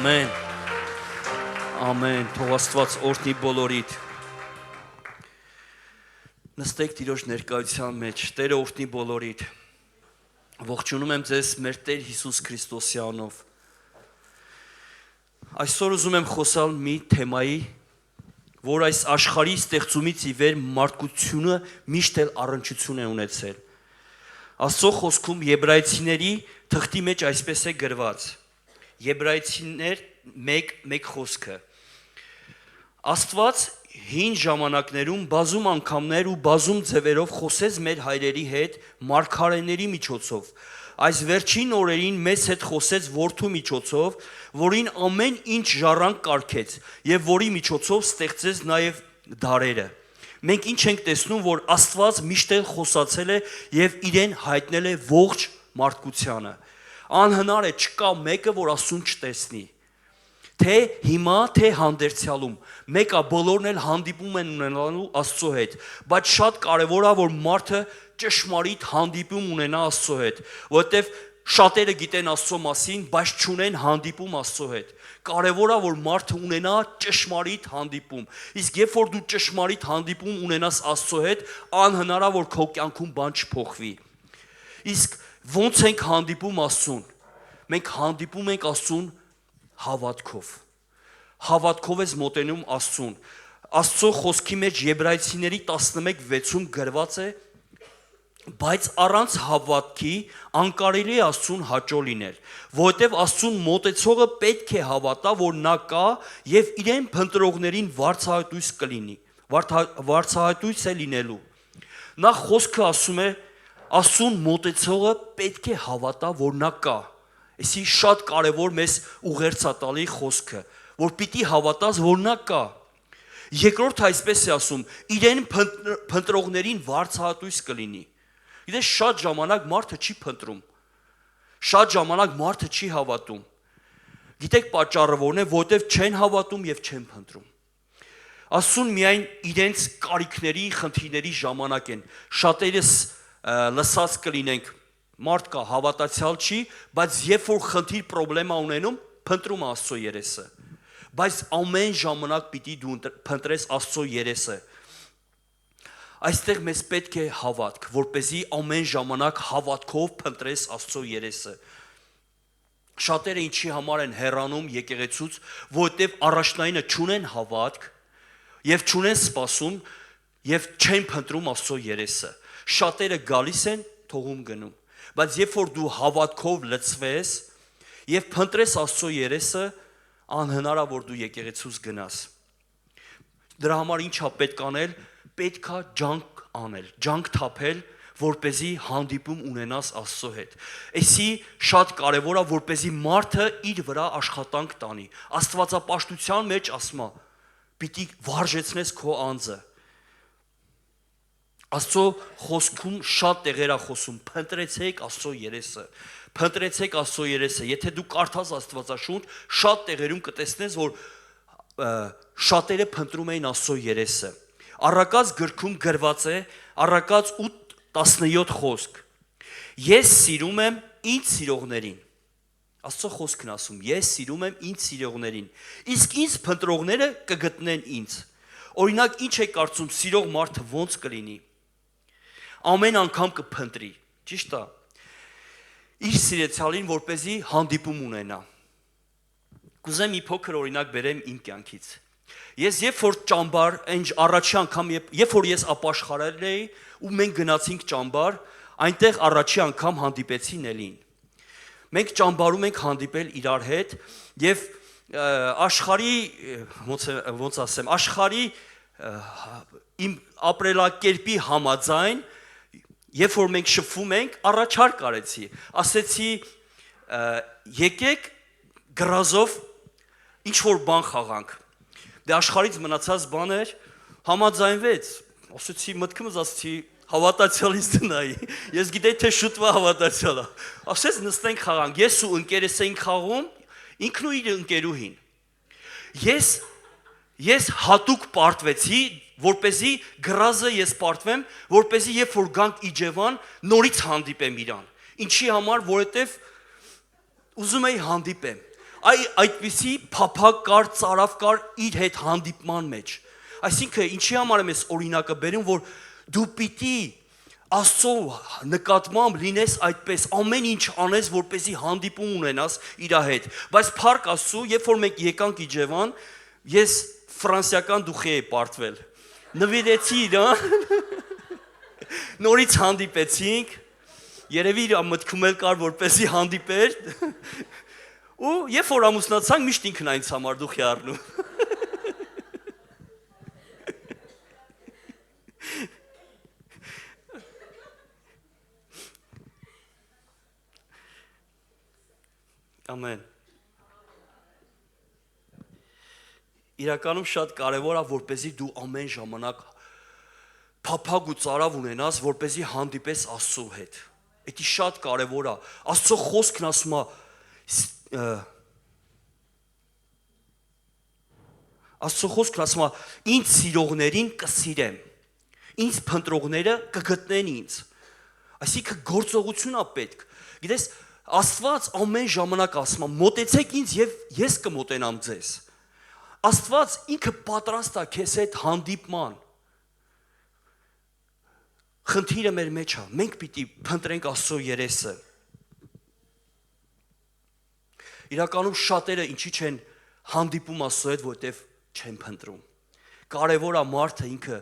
Ամեն, ամեն, թող Աստված օրհնի բոլորիդ։ Նստեք Տիրոջ ներկայության մեջ, Տերը օրհնի բոլորիդ։ Ողջունում եմ ձեզ մեր Տեր Հիսուս Քրիստոսի անով։ Այսօր ուզում եմ խոսալ մի թեմայի, որ այս աշխարհի ստեղծումից ի վեր մարդկությունը միշտ էլ առնչություն է ունեցել։ Աստծո խոսքում Եբրայեցիների թղթի մեջ այսպես է գրված. Եբրայեցիներ 1:1 խոսքը. Աստված հին ժամանակներում բազում անգամներ ու բազում ձևերով խոսեց մեր հայրերի հետ մարգարեների միջոցով։ Այս վերջին օրերին մեզ հետ խոսեց Որդու միջոցով, որին ամեն ինչ ժառանգ կարգեց եւ որի միջոցով ստեղծեց նաեւ դարերը։ Մենք ինչ ենք տեսնում, որ Աստված միշտ էլ խոսացել է եւ իրեն հայտնել է ողջ մարդկությանը։ Անհնար է, չկա մեկը, որ Աստծուն չտեսնի։ Թե հիմա, թե հանդերձյալում, մեկը բոլորն էլ հանդիպում են ունենալու Աստծո հետ, բայց շատ կարևոր է, որ մարդը ճշմարիտ հանդիպում ունենա Աստծո հետ, որովհետև շատերը գիտեն Աստծո մասին, բայց չունեն հանդիպում Աստծո հետ։ Կարևոր է, որ մարդը ունենա ճշմարիտ հանդիպում։ Իսկ երբ որ դու ճշմարիտ հանդիպում ունենաս Աստծո հետ, անհնար է, որ քո կյանքում բան չփոխվի։ Իսկ ո՞նց ենք հանդիպում Աստծուն։ Մենք հանդիպում ենք Աստծուն հավատքով։ Հավատքով ես մոտենում Աստծուն։ Աստծո խոսքի մեջ Եբրայեցիների 11:6-ում գրված է. բայց առանց հավատքի անկարելի է Աստծուն հաճո լինել, որովհետև Աստծուն մոտեցողը պետք է հավատա, որ նա կա եւ իրեն փնտրողներին վարձահայտույց կլինի, վարձահայտույց է լինելու։ Նա խոսքը ասում է, Աստծուն մոտեցողը պետք է հավատա, որ նա կա։ Այսի շատ կարևոր մեզ ուղերձատալի խոսքը, որ պիտի հավատաս, որ նա կա։ Երկրորդ այսպես է ասում, իրեն փնտրողներին վարձահայտույց կլինի։ Գիտես, շատ ժամանակ մարդը չի փնտրում։ Շատ ժամանակ մարդը չի հավատում։ Գիտեք պատճառը որն է, որովհետև չեն հավատում եւ չեն փնտրում։ Աստծուն միայն իրենց կարիքների, խնդիրների ժամանակ են։ Շատերս լսած կլինենք, մարդ կա հավատացյալ չի, բայց երբ որ խնդիր պրոբլեմա ունենում, փնտրում Աստծո երեսը։ Բայց ամեն ժամանակ պիտի դու փնտրես Աստծո երեսը։ Այստեղ մեզ պետք է հավատք, որպեսզի ամեն ժամանակ հավատքով փնտրես Աստծո երեսը։ Շատերը ինչի համար են հեռանում եկեղեցուց, որովհետև առաջնայինը չունեն հավատք եւ չունեն սպասում եւ չեն փնտրում Աստծո երեսը։ Շատերը գալիս են, թողում գնում։ Բայց երբ որ դու հավատքով լցվես եւ փնտրես Աստծո երեսը, անհնար է, որ դու եկեղեցուց գնաս։ Դրա համար ինչա պետք անել, պետքա ջանք անել, ջանք թափել, որպեսզի հանդիպում ունենաս Աստծո հետ։ Էսի շատ կարևոր է, որպեսզի մարդը իր վրա աշխատանք տանի։ Աստվածապաշտության մեջ ասում է, պիտի վարժեցնես քո անձը։ Աստծո խոսքում շատ տեղեր է խոսում, փնտրեցեք Աստծո երեսը։ Փնտրեցեք Աստծո երեսը։ Եթե դու կարդաս Աստվածաշունչ, շատ տեղերում կտեսնես, որ շատերը փնտրում էին Աստծո երեսը։ Առակաց գրքում գրված է, Առակաց 8:17 խոսք. Ես սիրում եմ ինձ սիրողներին։ Աստծո խոսքն ասում, ես սիրում եմ ինձ սիրողներին։ Իսկ ինձ փնտրողները կգտնեն ինձ։ Օրինակ, ինչ է կարծում, սիրող մարդը ո՞նց կլինի։ Ամեն անգամ կփնտրի, ճիշտ է։ Իր սիրեցյալին, որպեսզի հանդիպում ունենա։ Կուզեմ մի փոքր օրինակ բերեմ իմ կյանքից։ Ես երբ որ ճամբար, առաջի անգամ, երբ որ ես ապաշխարել էի ու մենք գնացինք ճամբար, այնտեղ առաջի անգամ հանդիպեցի Նելին։ Մենք ճամբարում ենք հանդիպել իրար հետ եւ աշխարհի, ոնց ասեմ, աշխարհի իմ ապրելակերպի համաձայն, երբ որ մենք շփվում ենք, առաջարկ արեցի, ասեցի եկեք գրազով ինչ որ բան խաղանք։ Դե աշխարհից մնացած բաներ համաձայնվեց, ասեցի մտքումս ասեցի հավատացյալից դնայի։ Ես գիտեի թե շուտվա հավատացյալ է։ Ասեց նստենք խաղանք։ Ես ու ընկերս էինք խաղում, ինքն ու իր ընկերուհին։ Ես հատուկ պարտվեցի, որպեսզի գրազը ես պարտվեմ, որպեսզի երբ որ գանք Իջևան, նորից հանդիպեմ իրան։ Ինչի համար, որովհետև ուզում էի հանդիպեմ։ այդպիսի փափակ կար, ծարավ կար իր հետ հանդիպման մեջ։ Այսինքն ինչի համար եմ ես օրինակը բերում, որ դու պիտի Աստծո նկատմամբ լինես այդպես, ամեն ինչ անես, որպեսզի հանդիպում ունենաս իր հետ։ Բայց փառք Աստծո, երբ որ մենք եկանք Իջևան, ես ֆրանսիական դուխի էի պարտվել։ Նվիրեցի իրան։ Նորից հանդիպեցինք։ Երևի իր մտքում էլ կար, որպեսզի հանդիպեր։ Ու երբ որ ամուսնացանք, միշտ ինքն այնց համար դուխի առնում։ Ամեն։ Իրականում շատ կարևոր է, որպեսզի դու ամեն ժամանակ փափագ ու ծարավ ունենաս, որպեսզի հանդիպես Աստծո հետ։ Դա շատ կարևոր է։ Աստծո խոսքն ասում է, Աստծո խոսքն ասում է, ինձ սիրողներին կսիրեմ, ինձ փնտրողները կգտնեն ինձ։ Այսինքն գործողություն է պետք։ Գիտես, Աստված ամեն ժամանակ ասում է, մոտեցեք ինձ եւ ես կմոտենամ ձեզ։ Աստված ինքը պատրաստ է քեզ հետ հանդիպման։ Խնդիրը մեր մեջ է, մենք պիտի փնտրենք Աստծո երեսը։ Իրականում շատերը ինչի չեն հանդիպում Աստծո հետ, որտեվ չեն փնտրում։ Կարևոր է մարդը ինքը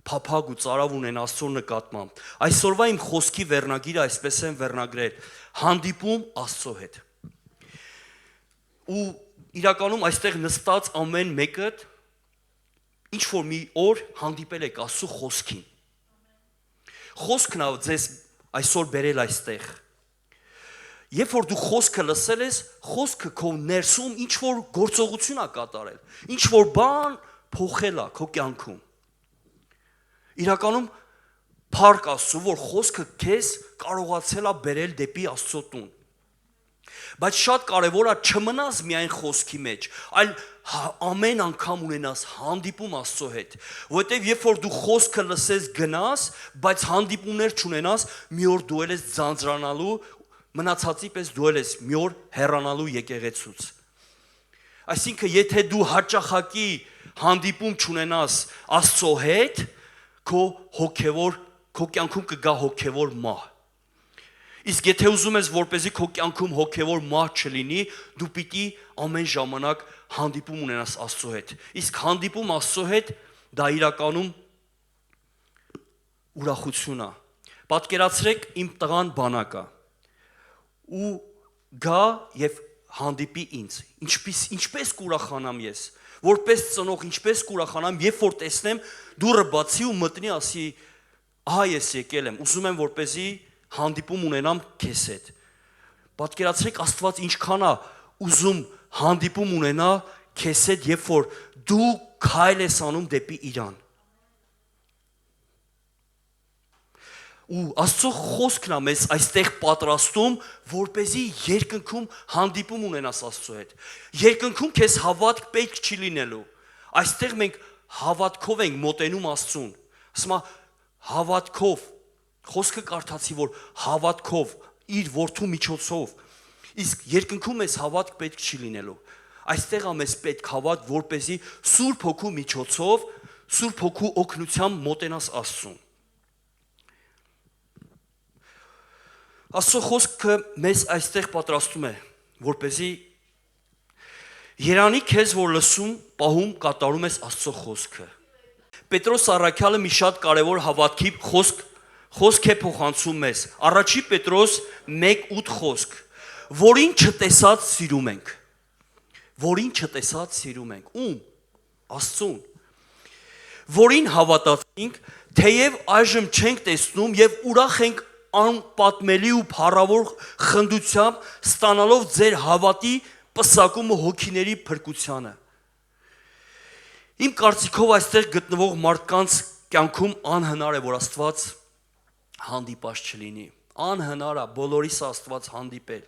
փափագ ու ծարավ ունեն Աստծո նկատմամբ։ Այսօրվա իմ խոսքի վերնագիրը այսպես են վերնագրել. հանդիպում Աստծո հետ։ Ու իրականում այստեղ նստած ամեն մեկը ինչ որ մի օր հանդիպել եք Աստծո խոսքին։ Խոսքն է ձեզ այսօր բերել այստեղ։ Երբ որ դու խոսքը լսել ես, խոսքը քո ներսում ինչ որ գործողություն է կատարել, ինչ որ բան փոխել է քո կյանքում։ Իրականում փառք Աստծո, որ խոսքը քեզ կարողացել է բերել դեպի Աստծո տուն։ Բայց շատ կարևոր է չմնաս միայն խոսքի մեջ, այլ ամեն անգամ ունենաս հանդիպում Աստծո հետ, որովհետև երբ որ դու խոսքը լսես գնաս, բայց հանդիպումներ չունենաս, մի օր դու ես ձանձրանալու, մնացածի պես դու ես մի օր հեռանալու եկեղեցուց։ Այսինքն եթե դու հաճախակի հանդիպում չունենաս Աստծո հետ, քո կյանքում կգա հոգևոր մահ։ Իսկ եթե ուզում ես, որպեսզի քո կյանքում հոգևոր մահ չլինի, դու պիտի ամեն ժամանակ հանդիպում ունենաս Աստծո հետ։ Իսկ հանդիպում Աստծո հետ դա իրականում ուրախություն է։ Պատկերացրեք իմ տղան բանակ է ու գա եւ հանդիպի ինձ։ Ինչպես կուրախանամ ես, որպես ծնող ինչպես կուրախանամ, երբ որ տեսնեմ դուռը բացի ու մտնի ասի, ահա ես եկել եմ, ուզում եմ որպեսզի հանդիպում ունենամ քեզ հետ։ Պատկերացրեք Աստված ինչքան է ուզում հանդիպում ունենա քեզ հետ, երբ որ դու քայլ ես անում դեպի իրան։ Ու Աստծո խոսքն է մեզ այստեղ պատրաստում, որպեսզի երկնքում հանդիպում ունենաս Աստծո հետ։ Երկնքում քեզ հավատք պետք չի լինելու։ Այստեղ մենք հավատքով ենք մոտենում Աստծուն։ Ասում է հավատքով, խոսքը կարդացի, որ հավատքով իր որդու միջոցով, իսկ երկնքում ես հավատք պետք չի լինելու։ Այստեղ է մեզ պետք հավատք, որպեսզի Սուրբ Հոգու միջոցով, Սուրբ Հոգու օգնությամբ մոտենաս Աստծուն։ Աստծո խոսքը մեզ այստեղ պատրաստում է, որպեսզի երանի քեզ, որ լսում, պահում, կատարում ես Աստծո խոսքը։ Պետրոս առաքյալը մի շատ կարևոր հավատքի խոսք է փոխանցում մեզ։ Առաջի Պետրոս 1:8 խոսք, որին չտեսած սիրում ենք։ Որին չտեսած սիրում ենք։ Ում? Աստծուն։ Որին հավատացինք, թեև այժմ չենք տեսնում եւ ուրախ ենք անպատմելի ու փառավոր խնդությամբ ստանալով ձեր հավատի պսակումը հոգիների փրկությանը։ Իմ կարծիքով այստեղ գտնվող մարդկանց կյանքում անհնար է, որ Աստված հանդիպած չլինի։ Անհնար է բոլորիս Աստված հանդիպել,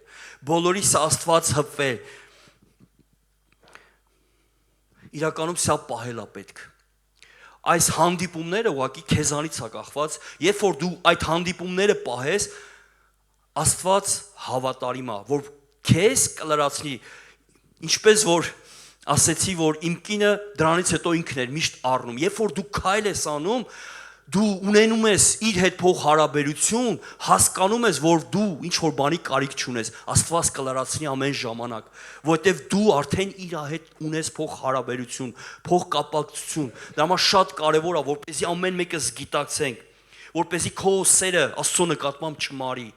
բոլորիս Աստված հպվել։ Իրականում սա պահել է պետք։ Այս հանդիպումները ուղղակի քեզանից է կախված, երբ որ դու այդ հանդիպումները պահես, Աստված հավատարիմ է, որ քեզ կլրացնի։ Ինչպես որ ասեցի, որ իմ կինը դրանից հետո ինքն էր միշտ առնում, երբ որ դու քայլ ես անում, դու ունենում ես իր հետ փող հարաբերություն, հասկանում ես, որ դու ինչ որ բանի կարիք չունես, Աստված կլարացնի ամեն ժամանակ, որովհետև դու արդեն իր հետ ունես փող հարաբերություն, փող կապակցություն։ Դա համար շատ կարևոր է, որպեսզի ամեն մեկը զգիտակցենք, որպեսզի քո սերը Աստծո նկատմամբ չմարի։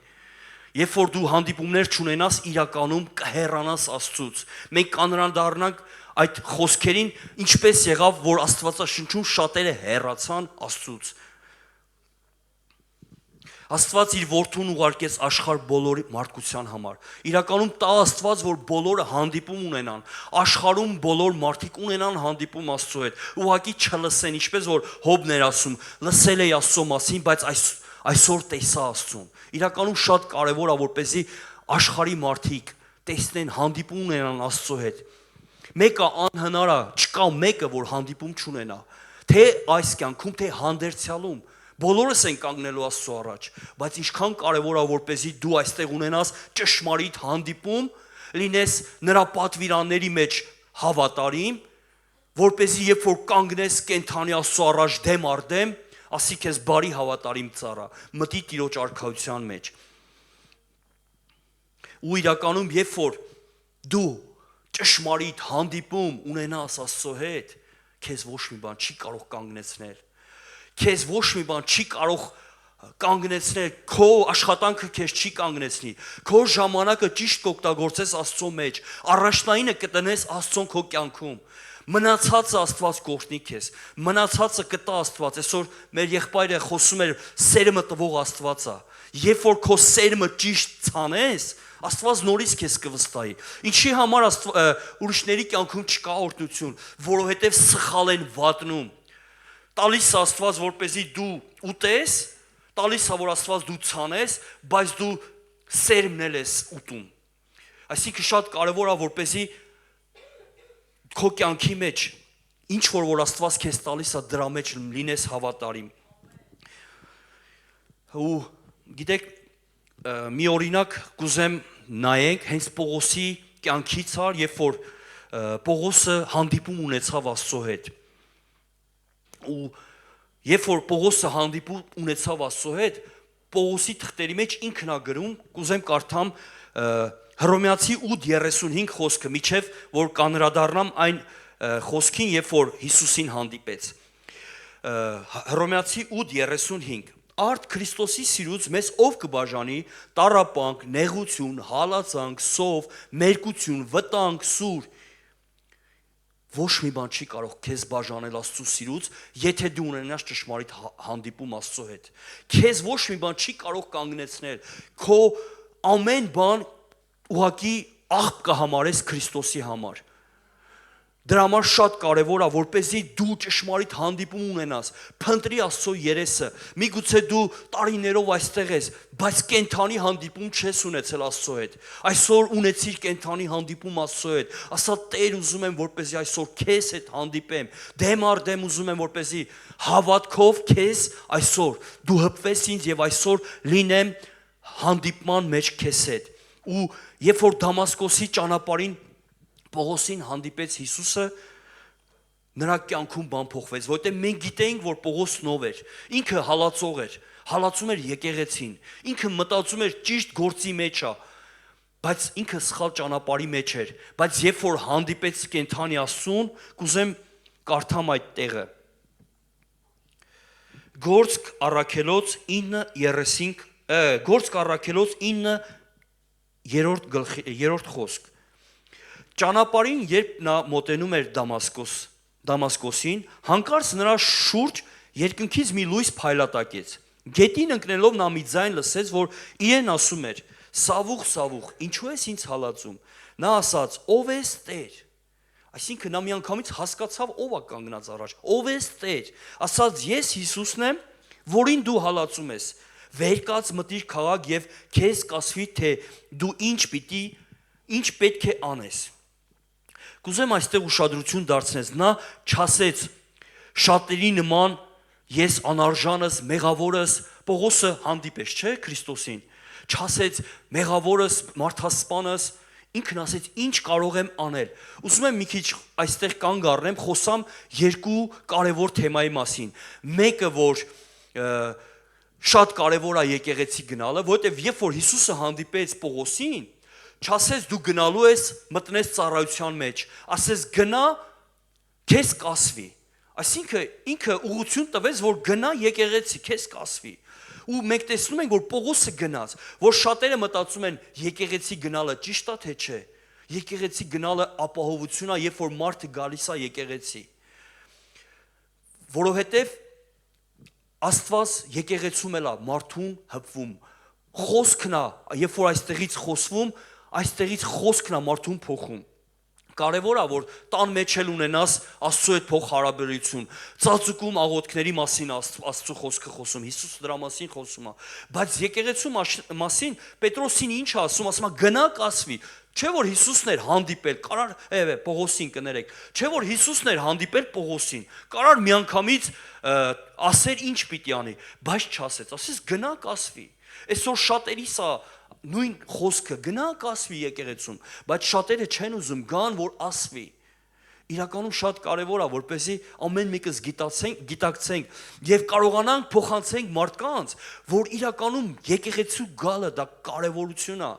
Երբ որ դու հանդիպումներ չունենաս, իրականում կհեռանաս Աստծուց։ Մենք կանրանդառնանք այդ խոսքերին, ինչպես եղավ, որ Աստվածաշնչում շատերը հեռացան Աստծուց։ Աստված իր որդուն ուղարկեց աշխարհ բոլոր մարդկության համար։ Իրականում տա Աստված, որ բոլորը հանդիպում ունենան, աշխարհում բոլոր մարդիկ ունենան հանդիպում Աստծո հետ։ Ուղղակի չլսեն, ինչպես որ Հոբն էր ասում, լսել էի Աստծո մասին, բայց այսօր տեսա Աստծուն։ Իրականում շատ կարևոր է, որպեսզի աշխարհի մարդիկ տեսնեն, հանդիպում ունենան Աստծո հետ։ Մեկը անհնար է, չկա մեկը, որ հանդիպում չունենա, թե այս կյանքում, թե հանդերձյալում։ Բոլորս են կանգնելու Աստծո առաջ, բայց ինչքան կարևոր է, որպեսզի դու այստեղ ունենաս ճշմարիտ հանդիպում, լինես նրա պատվիրանների մեջ հավատարիմ, որպեսզի երբ որ կանգնես կենթանի Աստծո առաջ դեմ առ դեմ, ասի քեզ բարի հավատարիմ ծառա, մտի Տիրոջ արքայության մեջ։ Ու իրականում երբ որ դու ճշմարիտ հանդիպում ունենաս Աստծո հետ, քեզ ոչ մի բան չի կարող կանգնեցնել։ Քեզ ոչ մի բան չի կարող կանգնեցնել, քո աշխատանքը քեզ չի կանգնեցնի, քո ժամանակը ճիշտ կօգտագործես Աստծո մեջ, առաջնայինը կտնես Աստծուն քո կյանքում։ Մնացածը Աստված կօգնի քեզ, մնացածը կտա Աստված։ Այսօր մեր եղբայրը խոսում էր, սերմը տվող Աստված է։ Երբ որ քո սերմը ճիշտ ցանես, Աստված նորից քեզ կվստահի։ Ինչի համար ուրիշների կյանքում չկա օրհնություն, որովհետև սխալ են վատնում։ Տալիս է Աստված, որպեսզի դու ուտես, տալիս է, որ Աստված դու ցանես, բայց դու սերմն ես ուտում։ Այսինքն շատ կարևոր է, որպեսզի քո կյանքի մեջ ինչ որ Աստված քեզ տալիս է, դրա մեջ լինես հավատարիմ։ Ու գիտեք, մի օրինակ կուզեմ նայենք հենց Պողոսի կյանքից էր, երբ որ Պողոսը հանդիպում ունեցավ Աստծո հետ։ Ու երբ որ Պողոսը հանդիպում ունեցավ Աստծո հետ, Պողոսի թղթերի մեջ ինքն է գրում, կուզեմ կարդամ Հռոմեացի 8:35 խոսքը, միջև որ կանրադառնամ այն խոսքին, երբ որ Հիսուսին հանդիպեց։ Հռոմեացի 8:35 Արդ Քրիստոսի սիրուց մեզ ով կբաժանի տառապանք, նեղություն, հալածանք, սով, մերկություն, վտանգ, սուր։ Ոչ մի բան չի կարող քեզ բաժանել Աստծո սիրուց, եթե դու ունենաս ճշմարիտ հանդիպում Աստծո հետ։ Քեզ ոչ մի բան չի կարող կանգնեցնել։ Քո ամեն բան ուղղակի աղբ կհամարես Քրիստոսի համար։ Դրա համար շատ կարևոր է, որպեսզի դու ճշմարիտ հանդիպում ունենաս, փնտրի Աստծո երեսը։ Միգուցե դու տարիներով այստեղ ես, բայց կենթանի հանդիպում չես ունեցել Աստծո հետ։ Այսօր ունեցիր կենթանի հանդիպում Աստծո հետ։ Ասա Տեր, ուզում եմ, որպեսզի այսօր քեզ հետ հանդիպեմ։ Դեմ առ դեմ ուզում եմ, որպեսզի հավատքով քեզ այսօր դու հպվես ինձ եւ այսօր լինեմ հանդիպման մեջ քեզ հետ։ Ու երբ որ Դամասկոսի ճանապարհին Պողոսին հանդիպեց Հիսուսը, նրա կյանքում բան փոխվեց, որովհետև մենք գիտեինք, որ Պողոսն ով էր, ինքը հալածող էր, հալածում էր եկեղեցին, ինքը մտածում էր ճիշտ գործի մեջ է, բայց ինքը սխալ ճանապարհի մեջ էր, բայց երբ որ հանդիպեց կենթանի Աստծուն, կուզեմ կարդամ այդ տեղը։ Գործք առաքելոց 9:3 խոսք։ Ճանապարհին, երբ նա մոտենում էր Դամասկոսին, հանկարծ նրա շուրջ երկնքից մի լույս փայլատակեց։ Գետին ընկնելով նա մի ձայն լսեց, որ իրեն ասում էր. «Սավուխ, Սավուխ, ինչու ես ինձ հալածում»։ Նա ասաց. «Ով ես Տեր»։ Այսինքն նա միանգամից հասկացավ ով է կանգնած առաջ։ «Ով ես Տեր»։ Ասաց. «Ես Հիսուսն եմ, որին դու հալածում ես։ Վեր կաց, մտիր քաղաք եւ քեզ կասվի, թե դու ինչ պետք է անես»։ Կուզեմ այստեղ ուշադրություն դարձնես, նա չասեց շատերի նման ես անարժանս, մեղավորս, Պողոսը հանդիպեց, չէ, Քրիստոսին, չասեց մեղավորս, մարդասպանս, Ինքն ասեց, ինչ կարող եմ անել։ Ուզում եմ մի քիչ այստեղ կանգ առնեմ, խոսամ երկու կարևոր թեմայի մասին։ Մեկը, որ շատ կարևոր է եկեղեցի գնալը, որովհետև երբ որ Հիսուսը հանդիպեց Պողոսին, չասեց դու գնալու ես մտնես ծառայության մեջ, ասեց գնա, քեզ կասվի։ Այսինքն ինքը ուղղություն տվեց, որ գնա եկեղեցի, քեզ կասվի։ Ու մենք տեսնում ենք, որ Պողոսը գնաց, որ շատերը մտածում են եկեղեցի գնալը ճիշտ է թե չէ։ Եկեղեցի գնալը ապահովություն է, երբ որ մարդը գալիս է եկեղեցի։ Որովհետև Աստված եկեղեցում էլ է մարդուն հպվում։ Խոսքն է, երբ որ այստեղից խոսվում, այստեղից խոսքն է մարդուն փոխում։ Կարևոր է, որ տան մեջ էլ ունենաս Աստծո հետ փոխհարաբերություն, ծածուկում աղոթքների մասին Աստծո խոսքը խոսում, Հիսուսը դրա մասին խոսում է, բայց եկեղեցու մասին Պետրոսին ինչ է ասում, ասում է գնա կասվի, չէ որ Հիսուսն էր հանդիպել, կարար Պողոսին կներեք, չէ որ Հիսուսն էր հանդիպել Պողոսին, կարար միանգամից ասեր ինչ պիտի անի, բայց չասեց, ասես գնա կասվի։ Այսօր շատերիս է նույն խոսքը գնա կասվի եկեղեցում, բայց շատերը չեն ուզում գան, որ ասվի։ Իրականում շատ կարևոր է, որպեսզի ամեն մեկս գիտակցենք եւ կարողանանք փոխանցենք մարդկանց, որ իրականում եկեղեցու գալը դա կարևորություն է,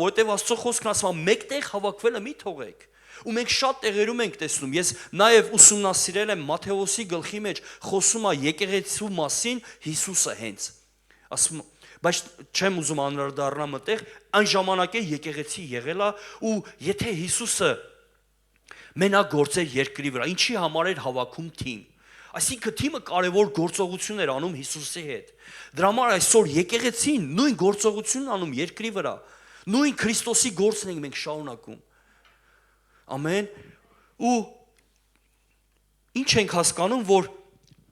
որովհետեւ Աստծո խոսքն ասում է մեկտեղ հավաքվելը մի թողեք։ Ու մենք շատ տեղերում ենք տեսնում, ես նաև ուսումնասիրել եմ Մատթեոսի գլխի մեջ խոսում է եկեղեցու մասին Հիսուսը հենց։ Ասում բայց չեմ ուզում անդրադառնամ այդտեղ, այն ժամանակ է եկեղեցի եղել է ու եթե Հիսուսը մենակ գործեր երկրի վրա, ինչի համար էր հավաքում թիմ։ Այսինքն թիմը կարևոր գործողություն էր անում Հիսուսի հետ։ Դրա համար այսօր եկեղեցին նույն գործողությունն անում երկրի վրա։ Նույն Քրիստոսի գործն ենք մենք շարունակում։ Ամեն։ Ու ինչ ենք հասկանում, որ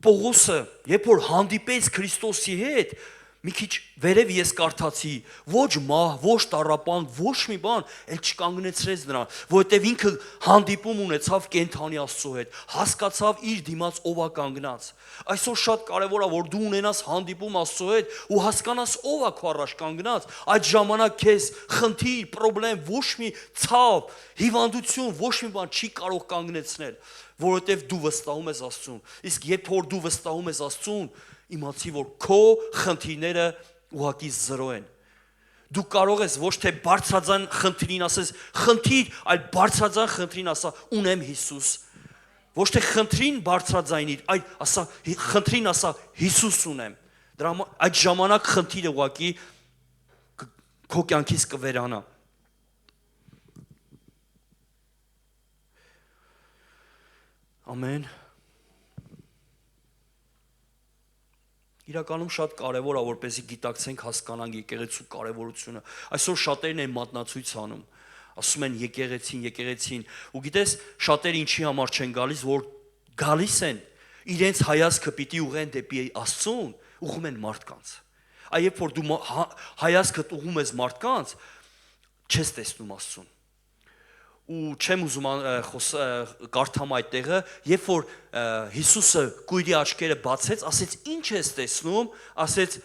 Պողոսը, երբ որ հանդիպեց Քրիստոսի հետ, մի քիչ վերև ես կարդացի, ոչ մահ, ոչ տառապան, ոչ մի բան, էլ չկանգնեցրեց նրան, որովհետև ինքը հանդիպում ունեցավ կենդանի Աստծո հետ, հասկացավ իր դիմաց ով է կանգնած։ Այսօր շատ կարևոր է, որ դու ունենաս հանդիպում Աստծո հետ ու հասկանաս ով է քո առաջ կանգնած, այդ ժամանակ քեզ խնդիր, խնդրեմ, ոչ մի ցավ, հիվանդություն, ոչ մի բան չի կարող կանգնեցնել, որովհետև դու վստահում ես Աստծուն։ Իսկ երբ որ դու վստահում ես Աստծուն, իմացի որ քո խնդիրները ուղղակի զրո են։ Դու կարող ես ոչ թե բարձրաձայն խնդրին ասես խնդիր, այլ բարձրաձայն խնդրին ասա ունեմ Հիսուս։ Ոչ թե խնդրին բարձրաձայնիր, այլ ասա խնդրին ասա Հիսուս ունեմ։ Դրա այդ ժամանակ խնդիրը ուղղակի քո կյանքից կվերանա։ Ամեն։ Իրականում շատ կարևոր է, որպեսզի գիտակցենք, հասկանանք եկեղեցու կարևորությունը։ Այսօր շատերն են մատնացույց անում, ասում են եկեղեցին, ու գիտես, շատերը ինչի համար չեն գալիս, որ գալիս են, իրենց հայացքը պիտի ուղղեն դեպի Աստծուն, ուղղում են մարդկանց։ Այ երբ որ դու հայացքդ ուղղում ես մարդկանց, չես տեսնում Աստծուն։ Ու չեմ ուզում կարդամ այդ տեղը, երբ որ Հիսուսը կույրի աչքերը բացեց, ասեց ինչ ես տեսնում, ասեց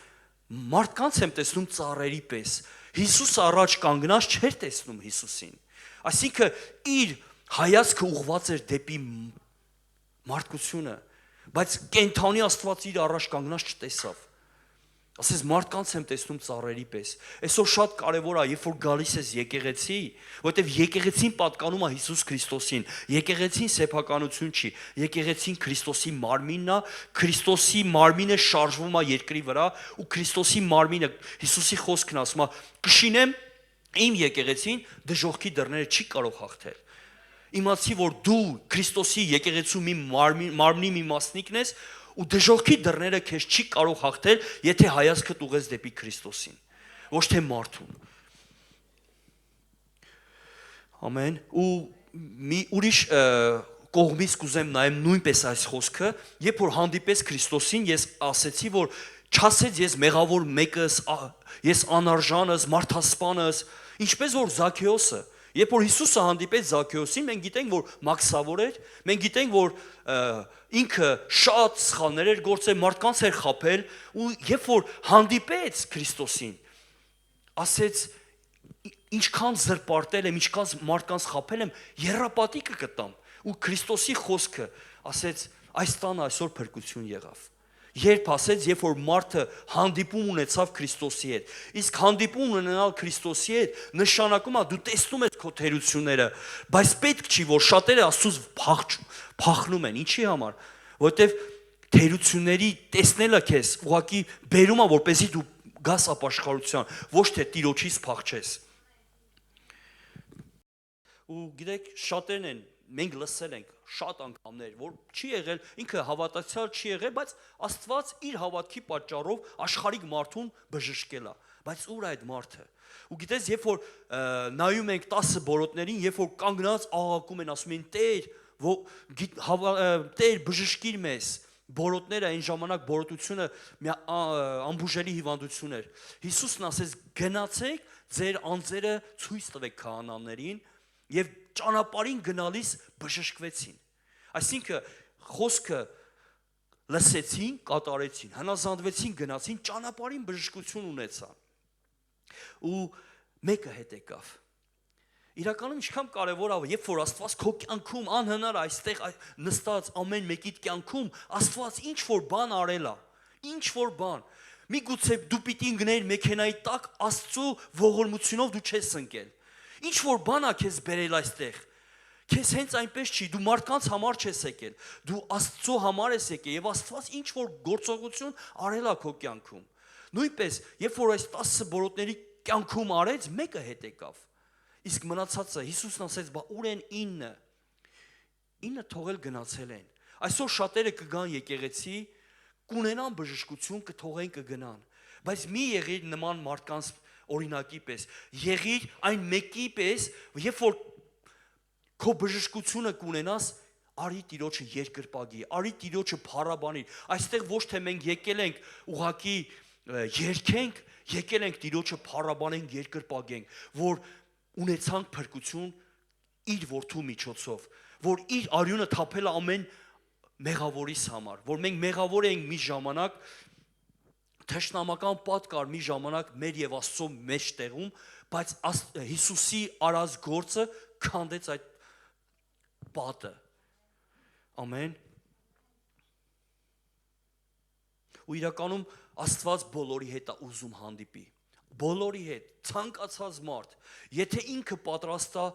մարդկանց եմ տեսնում ծառերի պես։ Հիսուսը առաջ կանգնած չէր տեսնում Հիսուսին։ Այսինքն իր հայացքը ուղղված էր դեպի մարդկությունը, բայց կենդանի Աստված իր առաջ կանգնած չտեսավ։ Ասես մարդկանց եմ տեսնում ծառերի պես։ Այսօր շատ կարևոր է, երբ որ գալիս ես եկեղեցի, որովհետև եկեղեցին պատկանում է Հիսուս Քրիստոսին։ Եկեղեցին սեփականություն չի, եկեղեցին Քրիստոսի մարմինն է, Քրիստոսի մարմինը շարժվում է երկրի վրա, ու Քրիստոսի մարմինը Հիսուսի խոսքն ասում է, կշինեմ իմ եկեղեցին, դժոխքի դռները չի կարող հաղթել։ Իմացի, որ դու Քրիստոսի եկեղեցու մի մարմնի մի մասնիկն ես, ու դժոխքի դռները քեզ չի կարող հաղթել, եթե հայացքդ ուղես դեպի Քրիստոսին, ոչ թե մարդուն։ Ամեն։ Ու մի ուրիշ կողմից կուզեմ նայեմ նույնպես այս խոսքը, երբ որ հանդիպես Քրիստոսին, ես ասեցի, որ չասեց ես մեղավոր մեկս, ես անարժանս, մարդասպանս, ինչպես որ Զաքեոսը։ Երբ որ Հիսուսը հանդիպեց Զաքեոսին, մենք գիտենք, որ մաքսավոր էր, մենք գիտենք, որ ինքը շատ սխալներ էր գործել, մարդկանց էր խաբել, ու երբ որ հանդիպեց Քրիստոսին, ասեց ինչքան զրպարտել եմ, ինչքան մարդկանց խաբել եմ, երապատիկը կտամ։ Ու Քրիստոսի խոսքը ասեց, այս տանը այսօր փրկություն եղավ։ Երբ ասեց, երբ որ մարդը հանդիպում ունեցավ Քրիստոսի հետ, իսկ հանդիպում ունենալ Քրիստոսի հետ նշանակում է դու տեսնում ես քո թերությունները, բայց պետք չի որ շատերը Աստծուց փախնում են, ինչի համար, որովհետև թերությունների տեսնելը քեզ ուղղակի բերում է որպեսզի դու գաս ապաշխարության, ոչ թե Տիրոջից փախչես։ Ու գիտեք, շատերն են, մենք լսել ենք շատ անգամներ, որ չի եղել, ինքը հավատացյալ չի եղել, բայց Աստված իր հավատքի պատճառով աշխարհիկ մարդուն բժշկել է։ Բայց ուր այդ մարդը։ Ու գիտես, երբ որ նայում ենք 10 բորոտներին, երբ որ կանգնած աղաղակում են, ասում են Տեր, բժշկիր մեզ։ Բորոտները այն ժամանակ բորոտությունը անբուժելի հիվանդություն էր։ Հիսուսն ասեց. գնացեք, ձեր անձերը ցույց տվեք քահանաներին եւ ճանապարհին գնալիս բժշկվեցին։ Այսինքն խոսքը լսեցին, կատարեցին, հնազանդվեցին, գնացին, ճանապարհին բժշկություն ունեցան։ Ու մեկը հետ եկավ։ Իրականում ինչքան կարևոր է, երբ որ Աստված քո կյանքում անհնար այստեղ նստած ամեն մեկիդ կյանքում Աստված ինչ որ բան արել է, ինչ որ բան։ Միգուցե դու պիտի ընկներ մեքենայի տակ Աստծո ողորմությունով դու չես ընկել։ Ինչ որ բան է քեզ բերել այստեղ։ Քեզ հենց այնպես չի, դու մարդկանց համար չես եկել, դու Աստծո համար ես եկել եւ Աստված ինչ որ գործողություն արել է քո կյանքում։ Նույնպես, երբ որ այս 10 բորոտների կյանքում արեց, մեկը հետ եկավ։ Իսկ մնացածը Հիսուսն ասեց, բա ուր են 9։ 9 թողել գնացել են։ Այսօր շատերը կգան եկեղեցի, կունենան բժշկություն, կթողեն կգնան։ Բայց մի եղիր նման մարդկանց օրինակի պես, եղիր այն մեկի պես, երբ որ քո բժշկությունը կունենաս, արի Տիրոջը երկրպագի, արի Տիրոջը փառաբանիր։ Այստեղ ոչ թե մենք եկել ենք ուղակի երգենք, եկել ենք Տիրոջը փառաբանենք, երկրպագենք, որ ունեցանք փրկություն իր որդու միջոցով, որ իր արյունը թափել է ամեն մեղավորիս համար, որ մենք մեղավոր ենք մի ժամանակ, թշնամական պատ կար մի ժամանակ մեր եւ Աստծո մեջտեղում, բայց Հիսուսի արած գործը քանդեց այդ պատը։ Ամեն։ Ու իրականում Աստված բոլորի հետ է ուզում հանդիպի։ Բոլորի հետ, ցանկացած մարդ, եթե ինքը պատրաստ է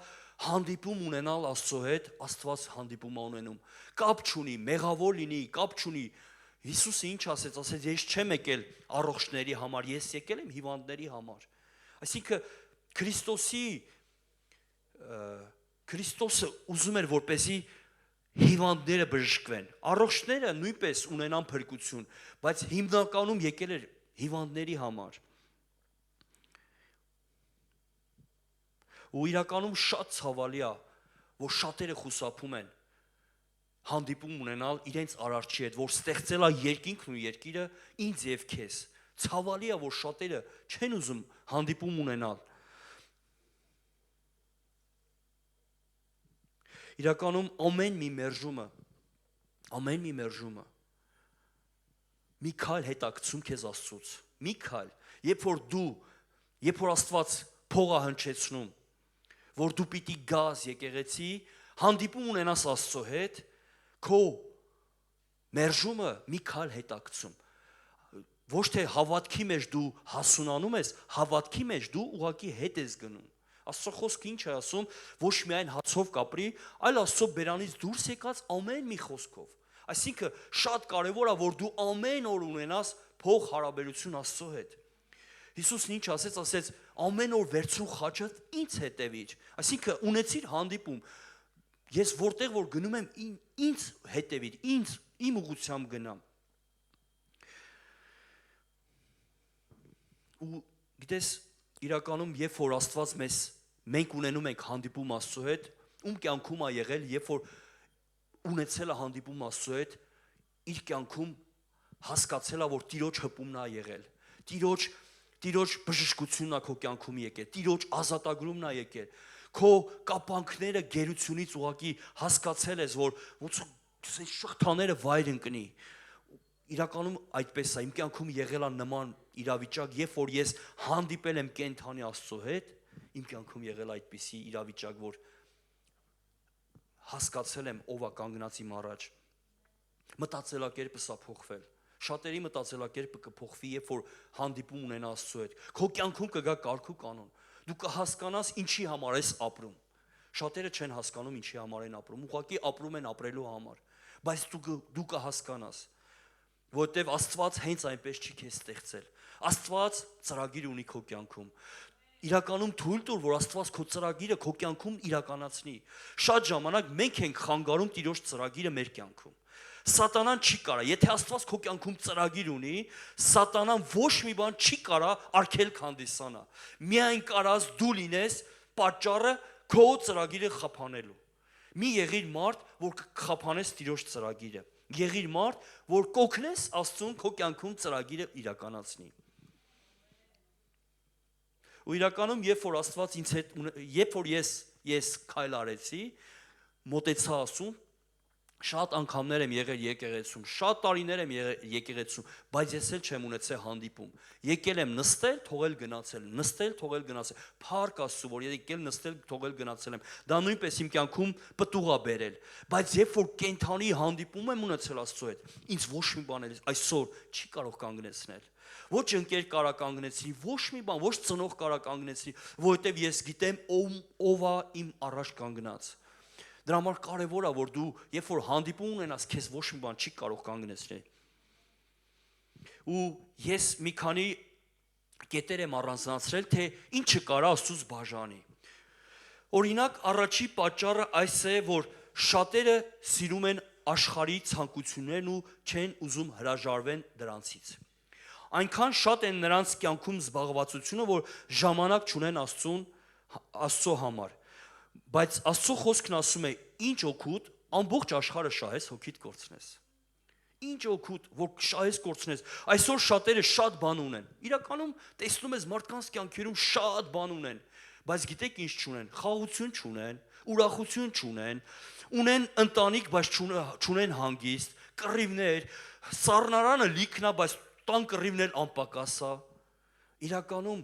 հանդիպում ունենալ Աստծո հետ, Աստված հանդիպում է ունենում։ Կապ չունի, մեղավոր լինի, կապ չունի։ Հիսուսը ինչ ասեց, ես չեմ եկել առողջների համար, ես եկել եմ հիվանդների համար։ Այսինքն Քրիստոսը ուզում էր, որպեսզի հիվանդները բժշկվեն, առողջները նույնպես ունենան փրկություն, բայց հիմնականում եկել էր հիվանդների համար։ Ու իրականում շատ ցավալի է, որ շատերը խուսափում են հանդիպում ունենալ իրենց արարչի հետ, որ ստեղծել է երկինքն ու երկիրը ինձ եւ քեզ։ Ցավալի է, որ շատերը չեն ուզում հանդիպում ունենալ։ Իրականում ամեն մի մերժումը մի քայլ հետաքցում քեզ Աստծուց։ Մի քայլ, երբ որ Աստված փող է հնչեցնում, որ դու պիտի գաս եկեղեցի, հանդիպում ունենաս Աստծո հետ, քո մերժումը մի քայլ հետաքցում։ Ոչ թե հավատքի մեջ դու հասունանում ես, հավատքի մեջ դու ուղղակի հետ ես գնում։ Աստծո խոսքը ինչ է ասում, ոչ միայն հացով կապրի, այլ Աստծո բերանից դուրս եկած ամեն մի խոսքով։ Այսինքն շատ կարևոր է, որ դու ամեն օր ունենաս փող հարաբերություն Աստծո հետ։ Հիսուսն ինչ ասեց, ամեն օր վերցրու խաչդ ինձ հետևիր։ Այսինքն ունեցիր հանդիպում։ Ես որտեղ որ գնում եմ, ինձ հետևիր, իմ ուղղությամբ գնամ։ Ու գիտես, իրականում երբ որ Աստված մենք ունենում ենք հանդիպում Աստծո հետ, ում կյանքում է եղել, երբ որ ունեցել է հանդիպում Աստծո հետ, իր կյանքում հասկացել է, որ Տիրոջ հպումն է եղել։ Տիրոջ բժշկությունն է քո կյանքում եկել, Տիրոջ ազատագրումն է եկել։ Քո կապանքները գերությունից ուղղակի հասկացել ես, որ ոնց շղթաները վայր ընկնի։ Իրականում այդպես է, իմ կյանքում եղել է նման իրավիճակ, երբ որ ես հանդիպել եմ կենթանի Աստծո հետ, Իմ կյանքում եղել այդպիսի իրավիճակ, որ հասկացել եմ ով է կանգնած իմ առաջ։ Մտածելակերպը սա փոխվել։ Շատերի մտածելակերպը կփոխվի, երբ որ հանդիպում ունենա Աստծո հետ։ Քո կյանքում կգա կարգ ու կանոն։ Դու կհասկանաս ինչի համար ես ապրում։ Շատերը չեն հասկանում ինչի համար են ապրում, ուղղակի ապրում են ապրելու համար։ Բայց դու կհասկանաս, որովհետև Աստված հենց այնպես չի քեզ ստեղծել։ Աստված ծրագիր ունի քո կյանքում։ Իրականում թույլ տուր, որ Աստված քո ծրագիրը քո կյանքում իրականացնի։ Շատ ժամանակ մենք ենք խանգարում Տիրոջ ծրագիրը մեր կյանքում։ Սատանան չի կարա, եթե Աստված քո կյանքում ծրագիր ունի, Սատանան ոչ մի բան չի կարա արգելք հանդիսանա։ Միայն կարաս դու լինես պատճառը քո ծրագիրը խափանելու։ Մի եղիր մարդ, որ կխափանես Տիրոջ ծրագիրը։ Եղիր մարդ, որ կօգնես Աստծուն քո կյանքում ծրագիրը իրականացնի։ Ու իրականում, երբ որ ես քայլ արեցի, մոտեցա Աստծուն, շատ անգամներ եմ եղել եկեղեցում, շատ տարիներ եմ եղել եկեղեցում, բայց ես էլ չեմ ունեցել հանդիպում։ Եկել եմ նստել, թողել գնացել, նստել, թողել գնացել։ Փառք Աստծո, որ եկել նստել, թողել գնացել եմ։ Դա նույնպես իմ կյանքում պտուղ է բերել։ Բայց երբ որ կենթանի հանդիպում եմ ունեցել Աստծո հետ, ինձ ոչ մի բան էլ այսօր չի կարող կանգնեցնել։ Ոչ ընկեր կարա կանգնեցնի, ոչ մի բան, ոչ ծնող կարա կանգնեցնի, որովհետև ես գիտեմ ով է իմ առաջ կանգնած։ Դրա համար կարևոր է, որ դու, երբ որ հանդիպում ունենաս, քեզ ոչ մի բան չի կարող կանգնեցնել։ Ու ես մի քանի կետեր եմ առանձնացրել, թե ինչը կարա Աստծուց բաժանի։ Օրինակ, առաջի պատճառը այս է, որ շատերը սիրում են աշխարհի ցանկություններն ու չեն ուզում հրաժարվեն դրանցից։ Այնքան շատ են նրանց կյանքում զբաղվածությունը, որ ժամանակ չունեն Աստծո համար։ Բայց Աստծո խոսքն ասում է. ինչ օգուտ ամբողջ աշխարհը շահես, հոգիդ կորցնես։ Ինչ օգուտ, որ շահես կորցնես։ Այսօր շատերը շատ բան ունեն։ Իրականում տեսնում ես մարդկանց կյանքերում շատ բան ունեն, բայց գիտեք ինչ չունեն։ Խաղաղություն չունեն, ուրախություն չունեն, ունեն ընտանիք, բայց չունեն հանգիստ, կռիվներ, սառնարանը լիքն է, բայց տան կռիվներ անպակաս է։ Իրականում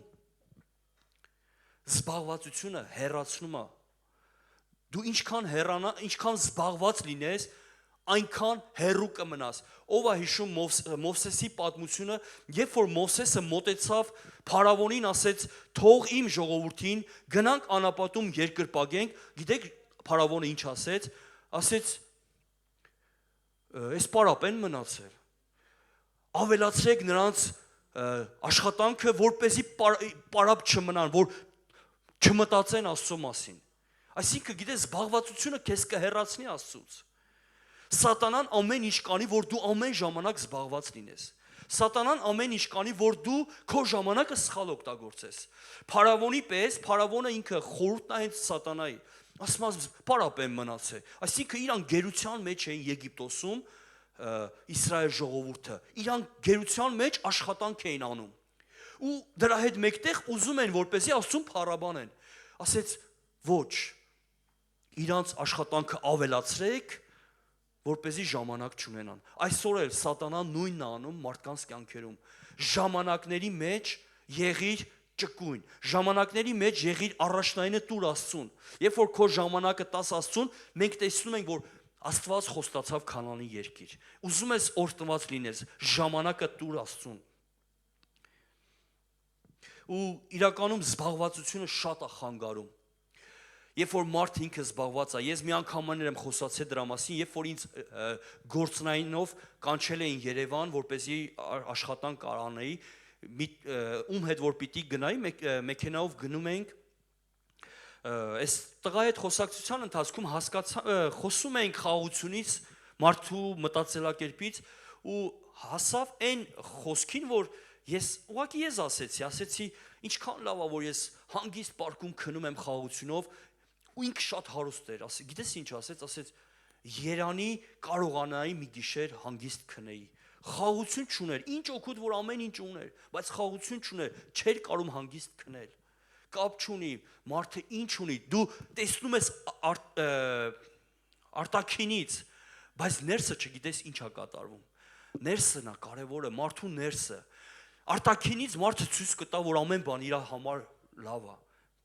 զբաղվածությունը հեռացնում է։ Դու ինչքան զբաղված լինես, այնքան հեռու կմնաս։ Ով է հիշում Մովսեսի պատմությունը, երբ որ Մովսեսը մոտեցավ Փարավոնին, ասեց. «Թող իմ ժողովրդին գնանք անապատում երկրպագենք», գիտեք Փարավոնը ինչ ասեց։ Ասեց. «Այս պարապ են մնացել։ Ավելացրեք նրանց աշխատանքը, որպեսզի պարապ չմնան, որ չմտածեն Աստծո մասին»։ Այսինքն, գիտես, զբաղվածությունը քեզ կհեռացնի Աստծուց։ Սատանան ամեն ինչ կանի, որ դու ամեն ժամանակ զբաղված լինես։ Սատանան ամեն ինչ կանի, որ դու քո ժամանակը սխալ օգտագործես։ Փարավոնի պես, Փարավոնը ինքը խորհուրդն է հենց Սատանայի։ Ասում է, պարապ են մնացել։ Այսինքն, իրան գերության մեջ էին Եգիպտոսում Իսրայել ժողովուրդը։ Իրան գերության մեջ աշխատանք էին անում։ Ու դրա հետ մեկտեղ ուզում են, որպեսզի Աստծուն փառաբանեն։ Ասեց. ոչ, իրանց աշխատանքը ավելացրեք, որպեսզի ժամանակ չունենան։ Այսօր էլ Սատանան նույնն է անում մարդկանց կյանքերում։ Ժամանակների մեջ եղիր ճկույն, ժամանակների մեջ եղիր առաջնայինը տուր Աստծուն։ Երբ որ քո ժամանակը տաս Աստծուն, մենք տեսնում ենք, որ Աստված խոստացավ Քանանի երկիր։ Ուզում ես օրհնված լինես, ժամանակը տուր Աստծուն։ Ու իրականում զբաղվածությունը շատ է խանգարում։ Երբ որ մարդ ինքը զբաղված է, ես մի անգամներ եմ խոսացել դրա մասին, երբ որ ինձ գործնայինով կանչել էին Երևան, որպեսզի աշխատանք անեի, ում հետ որ պիտի գնայի, մեքենայով գնում ենք, այս տղայի հետ խոսակցության ընթացքում խոսում էինք խաղաղությունից, մարդու մտածելակերպից, ու հասավ այն խոսքին, որ ուղղակի ես ասեցի, ինչքան լավ է, որ ես հանգիստ պարկում քնում եմ խաղաղությունով, ու ինքը շատ հարուստ էր, գիտես ինչ ասեց, Երանի կարողանայի մի գիշեր հանգիստ քնեի։ Խաղաղություն չուներ, ինչ օգուտ, որ ամեն ինչ ուներ, բայց խաղաղություն չուներ, չէր կարում հանգիստ քնել։ Կապ չունի, մարդը ինչ ունի, դու տեսնում ես արտաքինից, բայց ներսը չգիտես ինչ է կատարվում։ Ներսն է կարևորը, մարդու ներսը։ Արտաքինից մարդը ցույց կտա, որ ամեն բան իր համար լավ է,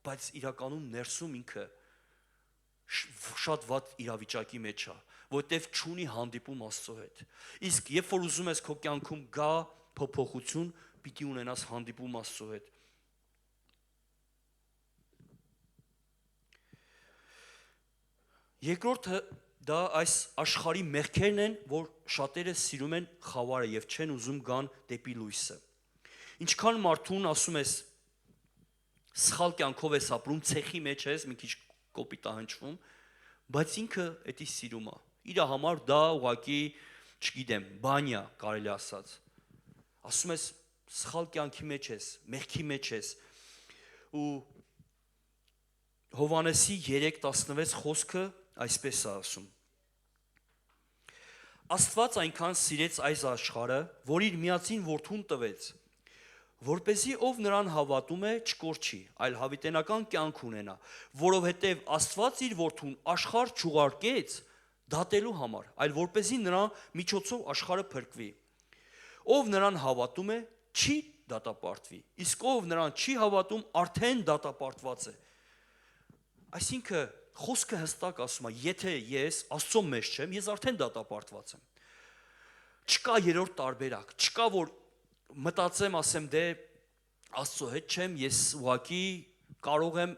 բայց իրականում ներսում ինքը շատ վատ իրավիճակի մեջ է, որտեվ չունի հանդիպում Աստծո հետ։ Իսկ երբ որ ուզում ես քո կյանքում գա փոփոխություն, պիտի ունենաս հանդիպում Աստծո հետ։ Երկրորդը դա այս աշխարհի մեղքերն են, որ շատերը սիրում են խավարը եւ չեն ուզում գան դեպի լույսը։ Ինչքան մարդուն ասում ես սխալ կյանքով ես ապրում, ցեխի մեջ ես, մի քիչ կոպիտ է հնչվում, բայց ինքը էդի սիրում է։ Իր համար դա ուղղակի, չգիտեմ, բանյա կարելի ասած։ Ասում ես սխալ կյանքի մեջ ես, մեղքի մեջ ես։ Ու Հովհաննեսի 3:16 խոսքը այսպես է ասում. Աստված այնքան սիրեց այս աշխարհը, որ իր միածին որդուն տվեց, որպեսզի ով նրան հավատում է, չկորչի, այլ հավիտենական կյանք ունենա, որովհետև Աստված իր որդուն աշխարհ չուղարկեց դատելու համար, այլ որպեսզի նրան միջոցով աշխարհը փրկվի։ Ով նրան հավատում է, չի դատապարտվի, իսկ ով նրան չի հավատում, արդեն դատապարտված է։ Այսինքն խոսքը հստակ ասում է, եթե ես Աստծո մեջ չեմ, ես արդեն դատապարտված եմ։ Չկա երրորդ տարբերակ, չկա որ մտածեմ, ասեմ դե Աստծո հետ չեմ, ես ուղղակի կարող եմ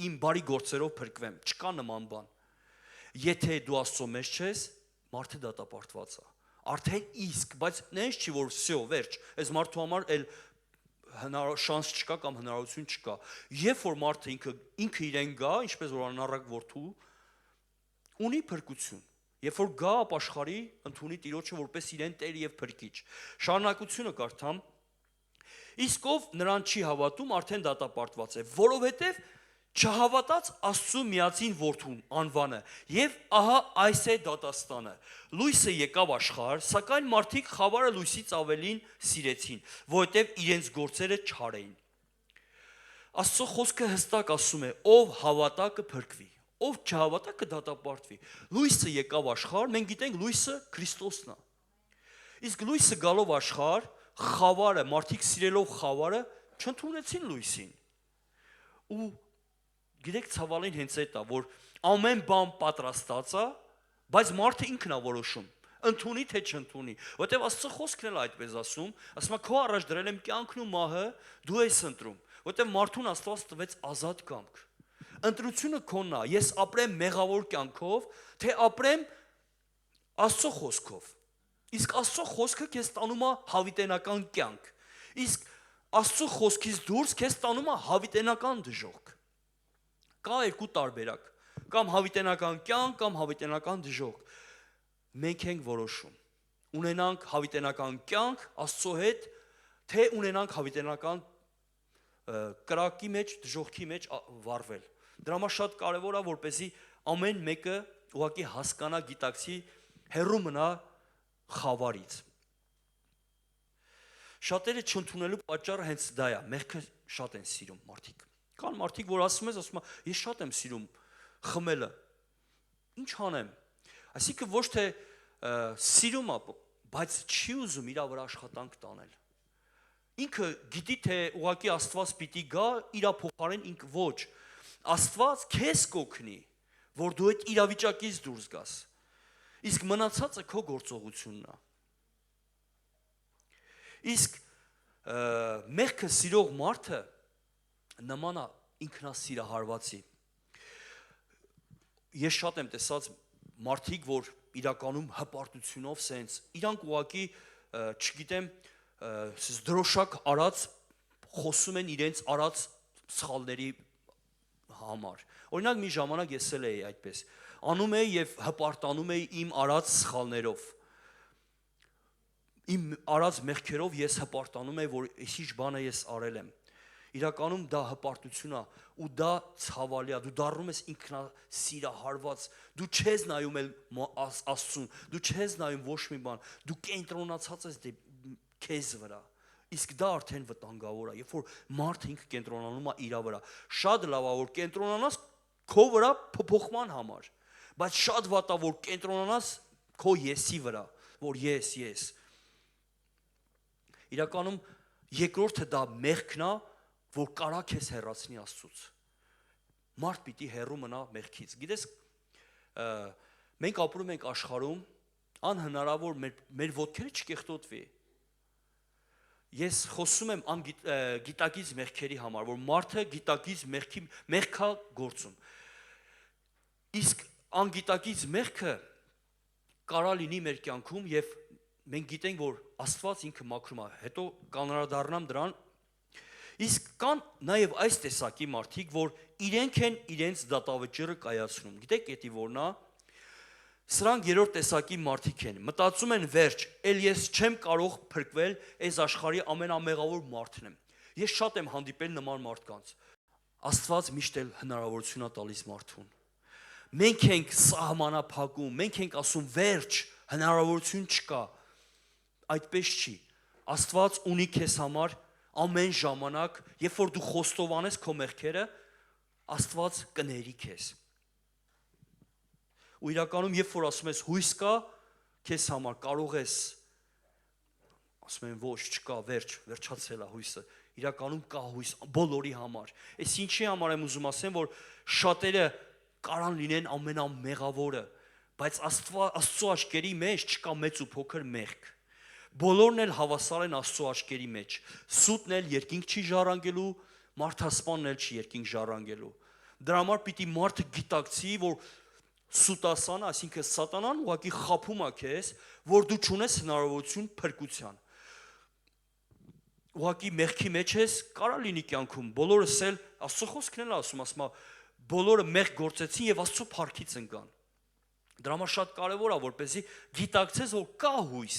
իմ բարի գործերով փրկվեմ, չկա նման բան։ Եթե դու Աստծո մեջ չես, մարդը դատապարտված է։ Արդեն իսկ, բայց նենց չի որ վсё, վերջ, այս մարդու համար էլ շանս չկա կամ հնարավորություն չկա։ Երբ որ մարդը ինքը իրեն գա, ինչպես որ անառակ որդու, ունի փրկություն։ Երբ որ գա ապաշխարի, ընդունի Տիրոջը որպես իրեն Տեր եւ Փրկիչ։ Շարունակությունը կարդամ. Իսկ ով նրան չի հավատում, արդեն դատապարտված է, որովհետև չհավատաց Աստծու միածին որդուն անվանը, եւ ահա այս է դատաստանը։ Լույսը եկավ աշխարհ, սակայն մարդիկ խավարը լույսից ավելին սիրեցին, որովհետև իրենց գործերը չար էին։ Աստծո խոսքը հստակ ասում է, ով հավատա կփրկվի, ով չհավատա կդատապարտվի։ Լույսը եկավ աշխարհ, մենք գիտենք լույսը Քրիստոսն է։ Իսկ լույսը գալով աշխարհ, խավարը, մարդիկ սիրելով խավարը, չընդունեցին լույսին։ Ու գիտեք ցավալին հենց այդ է, որ ամեն բան պատրաստած է, բայց մարդը ինքն է որոշում, ընդունի թե չընդունի, որտեվ Աստծո խոսքն էլ այդպես ասում է քո առաջ դրել եմ կյանքն ու մահը, դու ես ընտրում, որտեվ մարդուն Աստված տվեց ազատ կամք։ Ընտրությունը քոնն է, ես ապրեմ մեղավոր կյանքով, թե ապրեմ Աստծո խոսքով։ Իսկ Աստծո խոսքը քեզ տանում է հավիտենական կյանք։ Իսկ Աստծո խոսքից դուրս քեզ տանում է հավիտենական դժոխք։ Կա երկու տարբերակ, կամ հավիտենական կյանք, կամ հավիտենական դժոխք։ Մենք ենք որոշում։ Ունենանք հավիտենական կյանք Աստծո հետ, թե ունենանք հավիտենական կրակի մեջ, դժոխքի մեջ վառվել։ Դրա համար շատ կարևոր է, որպեսզի ամեն մեկը ուղղակի հասկանա, գիտակցի, հեռու մնա խավարից։ Շատերը չընդունելու պատճառը հենց դա է, մեղքը շատ են սիրում մարդիկ։ Կան մարդիկ, որ ասում են, ես շատ եմ սիրում խմելը։ Ինչ անեմ։ Այսինքն ոչ թե սիրում է, բայց չի ուզում իր վրա աշխատանք տանել։ Ինքը գիտի թե ուղղակի Աստված պիտի գա, իր փոխարեն ինքը ոչ։ Աստված քեզ կօգնի, որ դու այդ իրավիճակից դուրս գաս։ Իսկ մնացածը քո գործողությունն է։ Իսկ մեղքը սիրող մարդը նման է ինքնասիրահարվածի։ Ես շատ եմ տեսած մարդիկ, որ իրականում հպարտությունով սենց, իրանք ուղղակի, չգիտեմ, դրոշակ արած խոսում են իրենց արած սխալների համար։ Օրինակ մի ժամանակ ես էլ էի այդպես, անում էի եւ հպարտանում էի իմ արած սխալներով։ Իմ արած մեղքերով ես հպարտանում էի, որ ինչ բանը ես արել եմ։ Իրականում դա հպարտություն է ու դա ցավալի է, դու դառնում ես ինքնասիրահարված, դու չես նայում էլ Աստծուն, դու չես նայում ոչ մի բան, դու կենտրոնացած ես քեզ վրա։ Իսկ դա արդեն վտանգավոր է, երբ որ մարդը ինքը կենտրոնանում է իր վրա։ Շատ լավ է, որ կենտրոնանաս քո վրա փոփոխման համար, բայց շատ վատ է, որ կենտրոնանաս քո եսի վրա, որ ես։ Իրականում երկրորդը դա մեղքն է, որ կարա քեզ հեռացնի Աստծուց։ մարդ պիտի հեռու մնա մեղքից։ Գիտես, մենք ապրում ենք աշխարհում, անհնարավոր մեր ոտքերը չկեղտոտվի։ Ես խոսում եմ գիտակից մեղքերի համար, որ մարդը գիտակից մեղքա գործում։ Իսկ անգիտակից մեղքը կարա լինի մեր կյանքում եւ մենք գիտենք, որ Աստված ինքը մաքրում է։ Հետո կանարադառնամ դրան։ Իսկ կան նաեւ այս տեսակի մարդիկ, որ իրենք են իրենց դատավճիռը կայացնում։ Գիտեք, էդի որն է։ Սրանք երրորդ տեսակի մարդիկ են։ Մտածում են վերջ, ել ես չեմ կարող փրկվել, այս աշխարհի ամենամեղավոր մարդն եմ։ Ես շատ եմ հանդիպել նման մարդկանց։ Աստված միշտ էլ հնարավորություն է տալիս մարդուն։ Մենք ենք սահմանափակում, մենք ենք ասում վերջ, հնարավորություն չկա։ Այդպես չի։ Աստված ունի քեզ համար ամեն ժամանակ, երբ որ դու խոստովանես քո մեղքերը, Աստված կների քեզ։ Ու իրականում, երբ որ ասում ես հույս կա, քեզ համար կարող ես, ասում են ոչ, չկա, վերջացել է հույսը։ Իրականում կա հույս բոլորի համար։ Այս ինչի համար եմ ուզում ասեմ, որ շատերը կարան լինեն ամենամեղավորը, բայց Աստծո աչքերի մեջ չկա մեծ ու փոքր մեղք։ Բոլորն էլ հավասար են Աստծո աչքերի մեջ։ Սուտն էլ երկինք չի ժառանգելու, մարդասպանն էլ չի երկինք ժառանգելու։ Դրա համար պիտի մարդը գիտակցի, որ սուտասանը, այսինքն սատանան ուղղակի խաբում է քեզ, որ դու չունես հնարավորություն փրկության։ Ուղղակի մեղքի մեջ ես, կարա լինի կյանքում, բոլորս էլ Աստծո խոսքն էլ ասում է, բոլորը մեղք գործեցին եւ Աստծո փառքից ընկան։ Դրա համար շատ կարեւոր է, որպեսզի գիտակցես, որ կա հույս,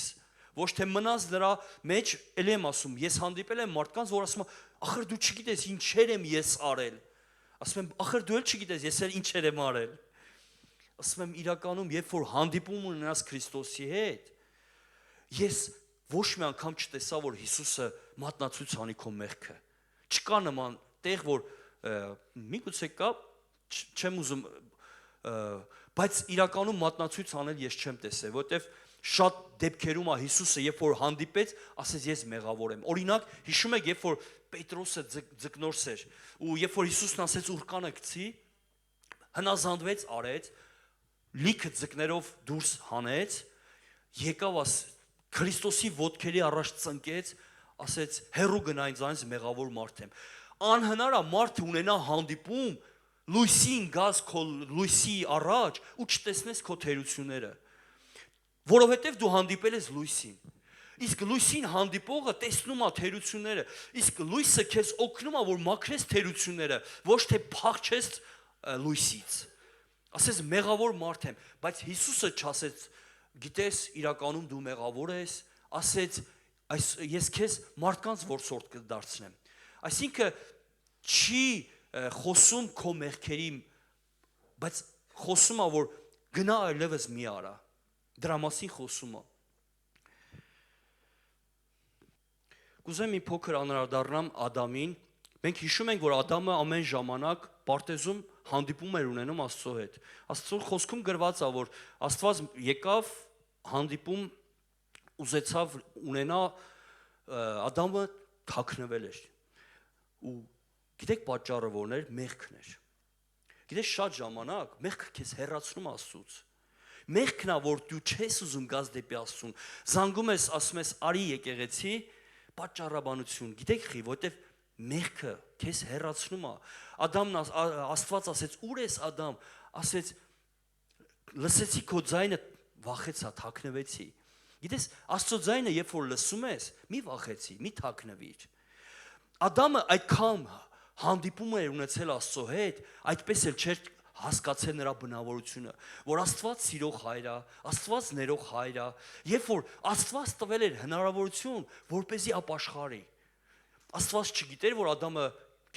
ոչ թե մնաս դրա մեջ, ել եմ ասում, ես հանդիպել եմ մարդկանց, որ ասում են, ախր դու չգիտես ինչեր եմ ես արել։ Ասում եմ, ախր դու էլ չգիտես, ես էլ ինչեր եմ արել։ Ասում եմ, իրականում, երբ որ հանդիպում ունենաս Քրիստոսի հետ, ես ոչ մի անգամ չտեսա, որ Հիսուսը մատնացույց անի քո մեղքը։ Չկա նման տեղ, որ միգուցե կա, չեմ ուզում, բայց իրականում մատնացույց անել ես չեմ տեսել, որտեվ շատ դեպքերում է Հիսուսը, երբ որ հանդիպեց, ասեց ես մեղավոր եմ։ Օրինակ, հիշում եք, երբ որ Պետրոսը ձկնորս էր, ու երբ որ Հիսուսն ասեց ուրկանը գցի, հնազանդվեց, արեց, լիքը ձկներով դուրս հանեց, եկավ Քրիստոսի ոտքերի առաջ ծնկեց, ասեց հեռու գնա ինձանից մեղավոր մարդ եմ։ Անհնար է մարդ ունենա հանդիպում, լույսին գաս քո լույսի առաջ ու չտեսնես քո թերությունները, որովհետև դու հանդիպել ես լույսին։ Իսկ լույսին հանդիպողը տեսնում է թերությունները, իսկ լույսը քեզ օգնում է, որ մաքրես թերությունները, ոչ թե փախչես լույսից։ Ասես մեղավոր մարդ եմ, բայց Հիսուսը չասեց, գիտես, իրականում դու մեղավոր ես, ասեց, ես քեզ մարդկանց որսորդ կդարձնեմ։ Այսինքն չի խոսում քո մեղքերի, բայց խոսում է, որ գնա այլևս մի արա։ Դրա մասին խոսում է։ Կուզեմ մի փոքր անդրադառնամ Ադամին։ Մենք հիշում ենք, որ Ադամը ամեն ժամանակ պարտեզում հանդիպում էր ունենում Աստծո հետ։ Աստծո խոսքում գրված է, որ Աստված եկավ, հանդիպում ուզեցավ ունենա, Ադամը թաքնվել էր։ Ու գիտեք պատճառը որն էր, մեղքն էր։ Գիտես շատ ժամանակ մեղքը քեզ հեռացնում Աստծուց։ Մեղքն է, որ դու չես ուզում գաս դեպի Աստծուն։ Զանգում ես, ասում ես, արի եկեղեցի, պատճառաբանություն։ Գիտեք խի, որտեվ մեղքը քեզ հեռացնում է։ Ադամն Աստված ասեց, ուր ես Ադամ, ասեց, լսեցի քո ձայնը, վախեցա, թաքնվեցի։ Գիտես, Աստծո ձայնը երբ որ լսում ես, մի վախեցի, մի թաքնվիր։ Ադամը այդքան հանդիպում էր ունեցել Աստծո հետ, այդպես էլ չէր հասկացել նրա բնավորությունը, որ Աստված սիրող հայր է, Աստված ներող հայր է, երբ որ Աստված տվել էր հնարավորություն, որպեսզի ապաշխարի։ Աստված չգիտեր, որ Ադամը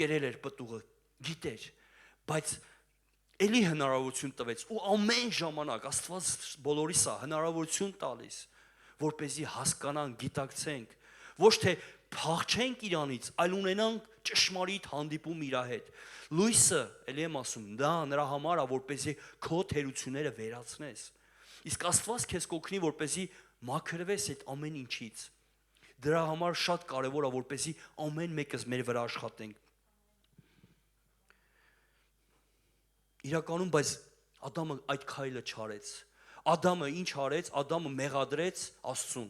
կերել էր պտուղը, գիտեր, բայց էլի հնարավորություն տվեց ու ամեն ժամանակ Աստված բոլորիս է հնարավորություն տալիս, որպեսզի հասկանանք, գիտակցենք, ոչ թե փախչենք իրանից, այլ ունենանք ճշմարիտ հանդիպում իր հետ։ Լույսը, ելի եմ ասում, դա նրա համար է, որպեսզի քո թերությունները վերացնես։ Իսկ Աստված քեզ կօգնի, որպեսզի մաքրվես այդ ամեն ինչից։ Դրա համար շատ կարևոր է, որպեսզի ամեն մեկս մեր վրա աշխատենք։ իրականում, բայց Ադամը այդ քայլը չարեց։ Ադամը ինչ արեց, Ադամը մեղադրեց Աստծուն։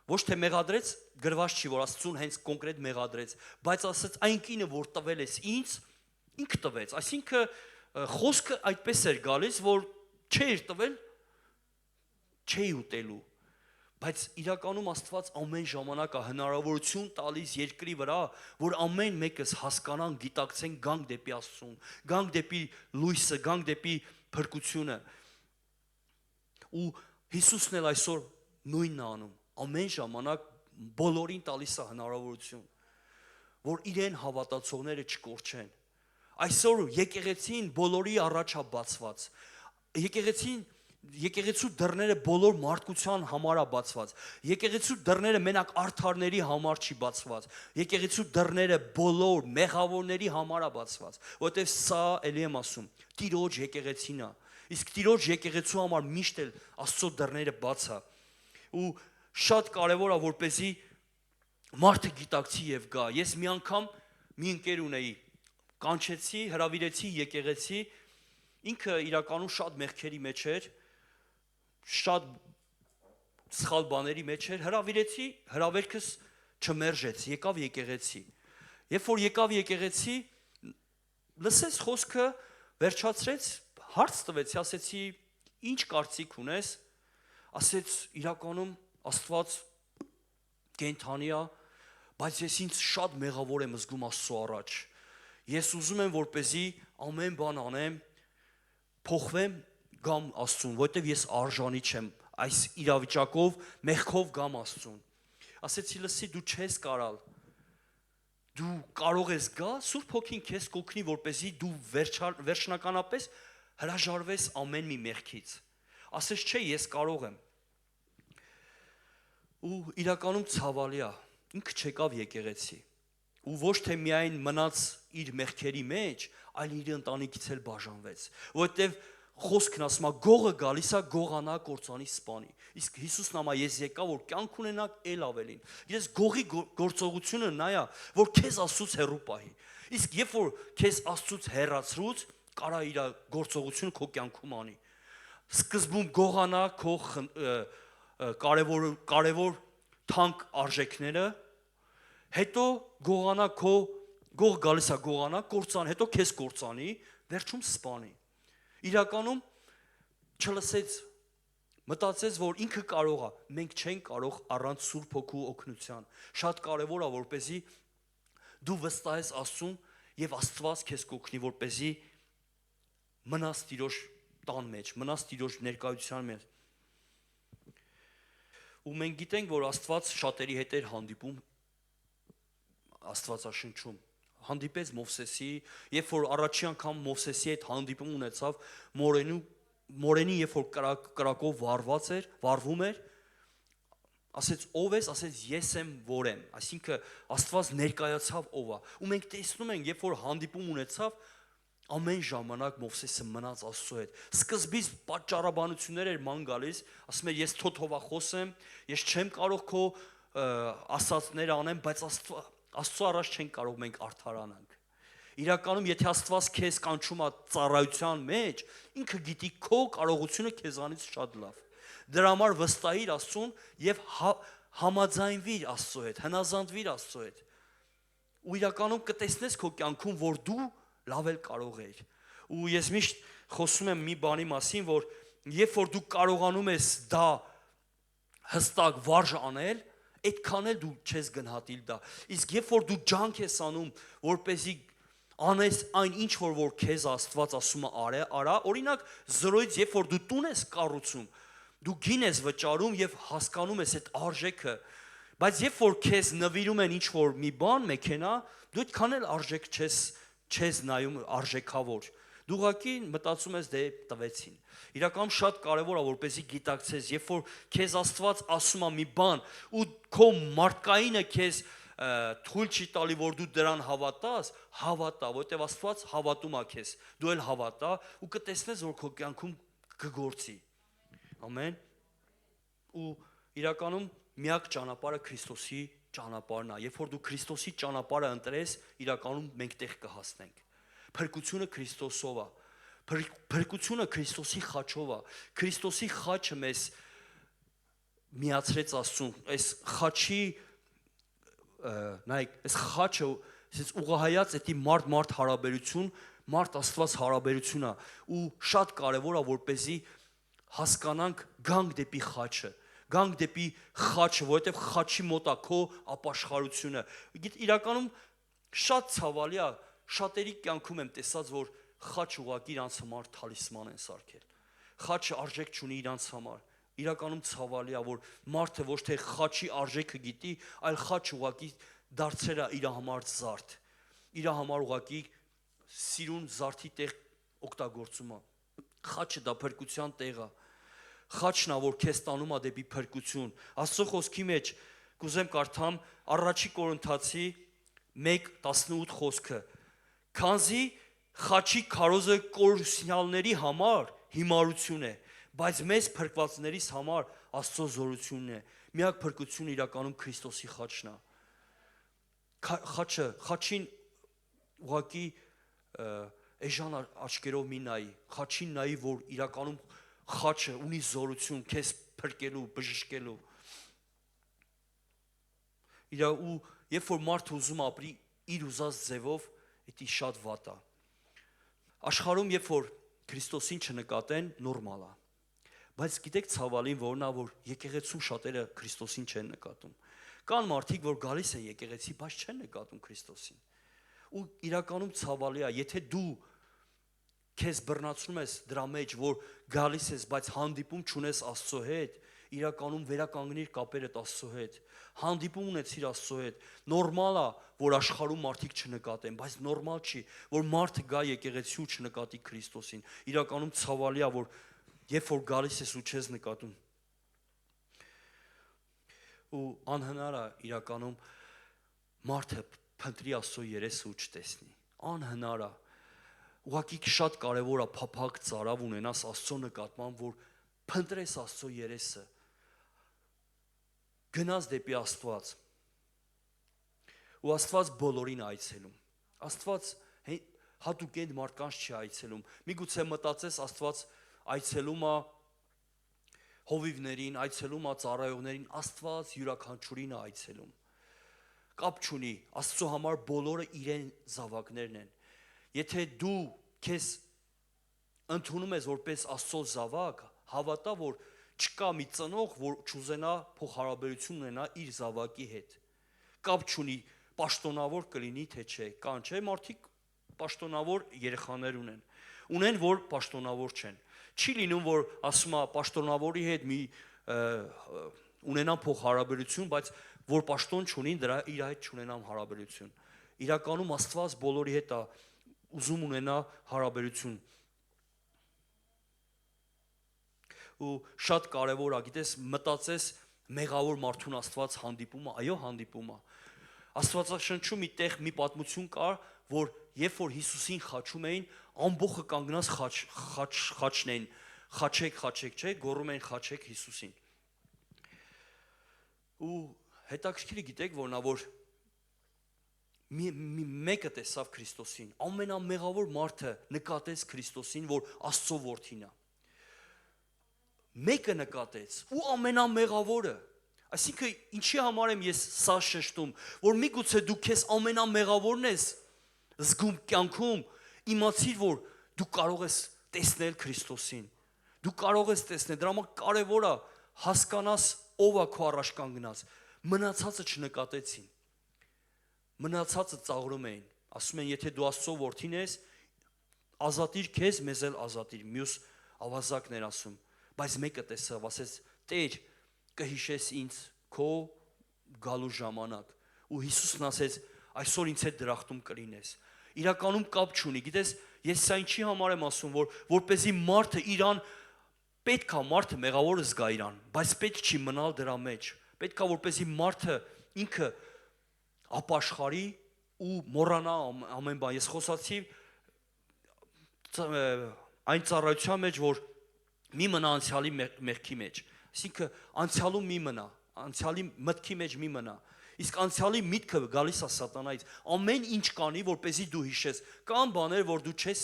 Ոչ թե մեղադրեց, գրված չի, որ Աստծուն հենց կոնկրետ մեղադրեց, բայց ասաց այն կինը, որ տվել ես ինձ, ինքը տվեց։ Այսինքն խոսքը այդպես էր գալիս, որ չէր տվել, չէի ուտելու։ Բայց իրականում Աստված ամեն ժամանակ է հնարավորություն տալիս երկրի վրա, որ ամեն մեկս հասկանան, գիտակցեն, գանք դեպի Աստծուն, գանք դեպի լույսը, գանք դեպի փրկությունը։ Ու Հիսուսն էլ այսօր նույնն է անում, ամեն ժամանակ բոլորին տալիս է հնարավորություն, որ իրեն հավատացողները չկորչեն։ Այսօր եկեղեցին բոլորի առաջ է բացված։ Եկեղեցու դռները բոլոր մարդկության համար է բացված։ Եկեղեցու դռները մենակ արդարների համար չի բացված։ Եկեղեցու դռները բոլոր մեղավորների համար է բացված, որովհետև սա էլի եմ ասում, Տիրոջ եկեղեցին է։ Իսկ Տիրոջ եկեղեցու համար միշտ էլ Աստծո դռները բաց է։ Ու շատ կարևոր է, որպեսզի մարդը գիտակցի եւ գա։ Ես մի անգամ մի ընկեր ունեի, կանչեցի, հրավիրեցի եկեղեցի, ինքը իրականում շատ մեղքերի մեջ էր, շատ սխալ բաների մեջ էր, հրավիրեցի, հրավերքս չմերժեց, եկավ եկեղեցի։ Երբ որ եկավ եկեղեցի, լսեց խոսքը, վերջացրեց, հարց տվեցի, ասեցի, ինչ կարծիք ունես, ասեց իրականում Աստված կենդանի է, բայց ես ինձ շատ մեղավոր եմ զգում Աստծո առաջ։ Ես ուզում եմ, որպեսզի ամեն բան անեմ, փոխվեմ, գամ Աստծուն, որովհետև ես արժանի չեմ այս իրավիճակով, մեղքով գամ Աստծուն։ Ասեցի, լսի, դու չես կարալ, դու կարող ես գա, Սուրբ Հոգին քեզ կօգնի, որպեսզի դու վերջնականապես հրաժարվես ամեն մի մեղքից։ Ասեց, չէ, ես կարող եմ։ Ու իրականում ցավալի է, ինքը չեկավ եկեղեցի։ Ու ոչ թե միայն մնաց իր մեղքերի մեջ, այլ իր ընտանիքից էլ բաժանվեց, որովհետև խոսքն ասում է գողը գալիս է գողանա կործանի սպանի։ Իսկ Հիսուսն ամա ես եկա որ կյանք ունենաք էլ ավելին։ Ես գողի գործողությունը նա է, որ քեզ Աստծուց հեռու պահի։ Իսկ երբ որ քեզ Աստծուց հեռացրուց, կարա իր գործողությունը քո կյանքում անի։ Սկզբում գողանա քո կարևոր թանկ արժեքները, հետո գողանա քո գող գալիս է գողանա, կործան, հետո քեզ կործանի, վերջում սպանի։ Իրականում չլսեց, մտածեց, որ ինքը կարող է, մենք չենք կարող առանց Սուրբ Հոգու օգնության։ Շատ կարևոր է, որպեսզի դու վստահես Աստծուն եւ Աստված քեզ կօգնի, որպեսզի մնաս Տիրոջ տան մեջ, մնաս Տիրոջ ներկայության մեջ։ Ու մենք գիտենք, որ Աստված շատերի հետ էր հանդիպում Աստվածաշնչում, հանդիպեց Մովսեսի, երբ որ առաջի անգամ Մովսեսի հետ հանդիպում ունեցավ, մորենի երբ որ կրակով վառվում էր, ասեց ով ես, ասեց ես եմ որ եմ, այսինքն Աստված ներկայացավ ով է։ Ու մենք տեսնում ենք, երբ որ հանդիպում ունեցավ, ամեն ժամանակ Մովսեսը մնաց Աստծո հետ։ Սկզբից պատճառաբանություններ էր ման գալիս, ասում էր ես թոթովախոս եմ, ես չեմ կարող քո ասածները անեմ, բայց Աստծո առաջ չենք կարող մենք արդարանանք։ Իրականում եթե Աստված քեզ կանչում է ծառայության մեջ, ինքը գիտի քո կարողությունը քեզանից շատ լավ։ Դրա համար վստահիր Աստծուն եւ համաձայնվիր Աստծո հետ, հնազանդվիր Աստծո հետ։ Ու իրականում կտեսնես քո կյանքում, որ դու լավ էլ կարող ես։ Ու ես միշտ խոսում եմ մի բանի մասին, որ երբ որ դու կարողանում ես դա հստակ վարժ անել, այդքան էլ դու չես գնահատիլ դա։ Իսկ երբ որ դու ջանք ես անում, որպեսզի անես այն ինչ որ քեզ Աստված ասում է արա, օրինակ զրոյից երբ որ դու տուն ես կառուցում, դու գին ես վճարում եւ հասկանում ես այդ արժեքը, բայց երբ որ քեզ նվիրում են ինչ որ մի բան, մեքենա, դու այդքան էլ արժեք չես նայում արժեքավոր։ Դու ուղղակի մտածում ես դե տվեցին։ Իրականում շատ կարևոր է որպեսզի գիտակցես, երբ որ քեզ Աստված ասում է մի բան ու քո մարդկայինը քեզ թույլ չի տալի որ դու դրան հավատաս, հավատա, որովհետև Աստված հավատում է քեզ։ Դու էլ հավատա ու կտեսնես որ քո կյանքում կգործի։ Ամեն։ Ու իրականում միակ ճանապարհը Քրիստոսի ճանապարհն է։ Երբ որ դու Քրիստոսի ճանապարհը ընտրես, իրականում մենք տեղ կհասնենք։ Փրկությունը Քրիստոսով է։ Փրկությունը Քրիստոսի խաչով է։ Քրիստոսի խաչը մեզ միացրեց Աստծուն։ Այս խաչի նայեք, այս խաչը ասես ուղղահայաց էդի մարդ հարաբերություն, մարդ-Աստված հարաբերություն է ու շատ կարևոր է որպեսզի հասկանանք գանք դեպի խաչը, գանք դեպի խաչը, որովհետև խաչի մոտ է քո ապաշխարությունը։ Իրականում շատ ցավալի է, շատերի կյանքում եմ տեսած, որ խաչ ուղղակի իրանց համար թալիսման են սարքել։ Խաչը արժեք չունի իրանց համար։ Իրականում ցավալի է, որ մարդը ոչ թե խաչի արժեքը գիտի, այլ խաչ ուղղակի դարձել է իր համար զարդ։ Իր համար ուղղակի սիրուն զարդի տեղ օգտագործում է։ Խաչը դա փրկության տեղ է։ Խաչն է, որ քեզ տանում է դեպի փրկություն։ Աստծո խոսքի մեջ կուզեմ կարդամ Առաջի Կորինթացի 1:18 խոսքը. Քանզի խաչի քարոզը կորուսնյալների համար հիմարություն է, բայց մեզ փրկվածներիս համար Աստծո զորությունն է։ Միակ փրկությունը իրականում Քրիստոսի խաչն է։ Խաչին ուղղակի էժան աչքերով մի նայի, խաչին նայի, որ իրականում խաչը ունի զորություն քեզ փրկելու, բժշկելու։ Ու երբ որ մարդը ուզում ապրի իր ուզած ձևով, դա շատ վատ է։ Աշխարհում երբ որ Քրիստոսին չնկատեն, նորմալ է։ Բայց գիտեք ցավալին որն է, որ եկեղեցում շատերը Քրիստոսին չեն նկատում։ Կան մարդիկ, որ գալիս են եկեղեցի, բայց չեն նկատում Քրիստոսին։ Ու իրականում ցավալի է, եթե դու քեզ բռնացնում ես դրա մեջ, որ գալիս ես, բայց հանդիպում չունես Աստծո հետ, իրականում վերականգնիր կապերդ Աստծո հետ։ Հանդիպում ունեցիր Աստծո հետ։ Նորմալ է, որ աշխարհում մարդիկ չնկատեն, բայց նորմալ չի, որ մարդը գա եկեղեցի ու չնկատի Քրիստոսին։ Իրականում ցավալի է, որ երբ որ գալիս ես ու չես նկատում։ Ու անհնար է իրականում մարդը փնտրի Աստծո երեսը ու չտեսնի։ Անհնար է։ Ուղղակի շատ կարևոր է փափակ ծարավ ունենաս Աստծո նկատմամբ, որ փնտրես Աստծո երեսը, գնաս դեպի Աստված։ Ու Աստված բոլորին այցելում։ Աստված հատուկենտ մարդկանց չի այցելում։ Միգուցե մտածես Աստված այցելում է հովիվներին, այցելում է ծառայողներին, Աստված յուրաքանչյուրին է այցելում։ Կապ չունի, Աստծո համար բոլորը իրեն զավակներն են։ Եթե դու քեզ ընդունում ես որպես Աստծո զավակ, հավատա, որ չկա մի ծնող, որ չուզենա փոխհարաբերություն ունենա իր զավակի հետ։ Կապ չունի պաշտոնավոր կլինի թե չէ, կան չէ մարդիկ պաշտոնավոր երեխաներ ունեն, որ պաշտոնավոր չեն։ Չի լինում, որ ասում է պաշտոնավորի հետ մի ունենամ փոխհարաբերություն, բայց որ պաշտոն չունին, դրա իր հետ չունենամ հարաբերություն։ Իրականում Աստված բոլորի հետ է ուզում ունենա հարաբերություն։ Ու շատ կարևոր է, գիտես, մտածես մեղավոր մարդուն Աստված հանդիպում է, այո, հանդիպում է։ Աստվածաշնչում մի տեղ մի պատմություն կար, որ երբ որ Հիսուսին խաչում էին, ամբողջը կանգնած խաչն էին, խաչեք, չէ, գոռում էին խաչեք Հիսուսին։ Ու հետաքրքիրը գիտեք որն է, որ մեկը տեսավ Քրիստոսին, ամենամեղավոր մարդը նկատեց Քրիստոսին, որ Աստծո որդին է։ Մեկը նկատեց ու ամենամեղավորը։ Այսինքն ինչի համար եմ ես սա շեշտում, որ միգուցե դու քեզ ամենամեղավորն ես զգում կյանքում, իմացիր, որ դու կարող ես տեսնել Քրիստոսին։ Դու կարող ես տեսնել, դրա համար կարևոր է հասկանաս ով է քո առաջ կանգնած։ Մնացածը չնկատեցին։ Մնացածը ծաղրում էին, ասում են, եթե դու Աստծո որդին ես, ազատիր քեզ, մեզ էլ ազատիր։ Մյուս ավազակն էր ասում, բայց մեկը տեսավ, ասեց, Տեր, կհիշես ինձ քո գալու ժամանակ։ Ու Հիսուսն ասեց, այսօր ինձ հետ դրախտում կլինես։ Իրականում կապ չունի, գիտես, ես սա ինչի համար եմ ասում, որ որպեսզի մարդը իրան պետք է մարդը մեղավոր զգա իրան, բայց պետք չի մնալ դրա մեջ։ Պետք է որպեսզի մարդը ինքը ապաշխարի ու մոռանա ամեն բան։ Ես խոսացի այն ծառայության մեջ, որ մի մնա անցյալի մեղքի մեջ, այսինքն անցյալում մի մնա, անցյալի մտքի մեջ մի մնա։ Իսկ անցյալի միտքը գալիս է սատանայից։ Ամեն ինչ կանի, որպեսզի դու հիշես։ Կան բաներ, որ դու չես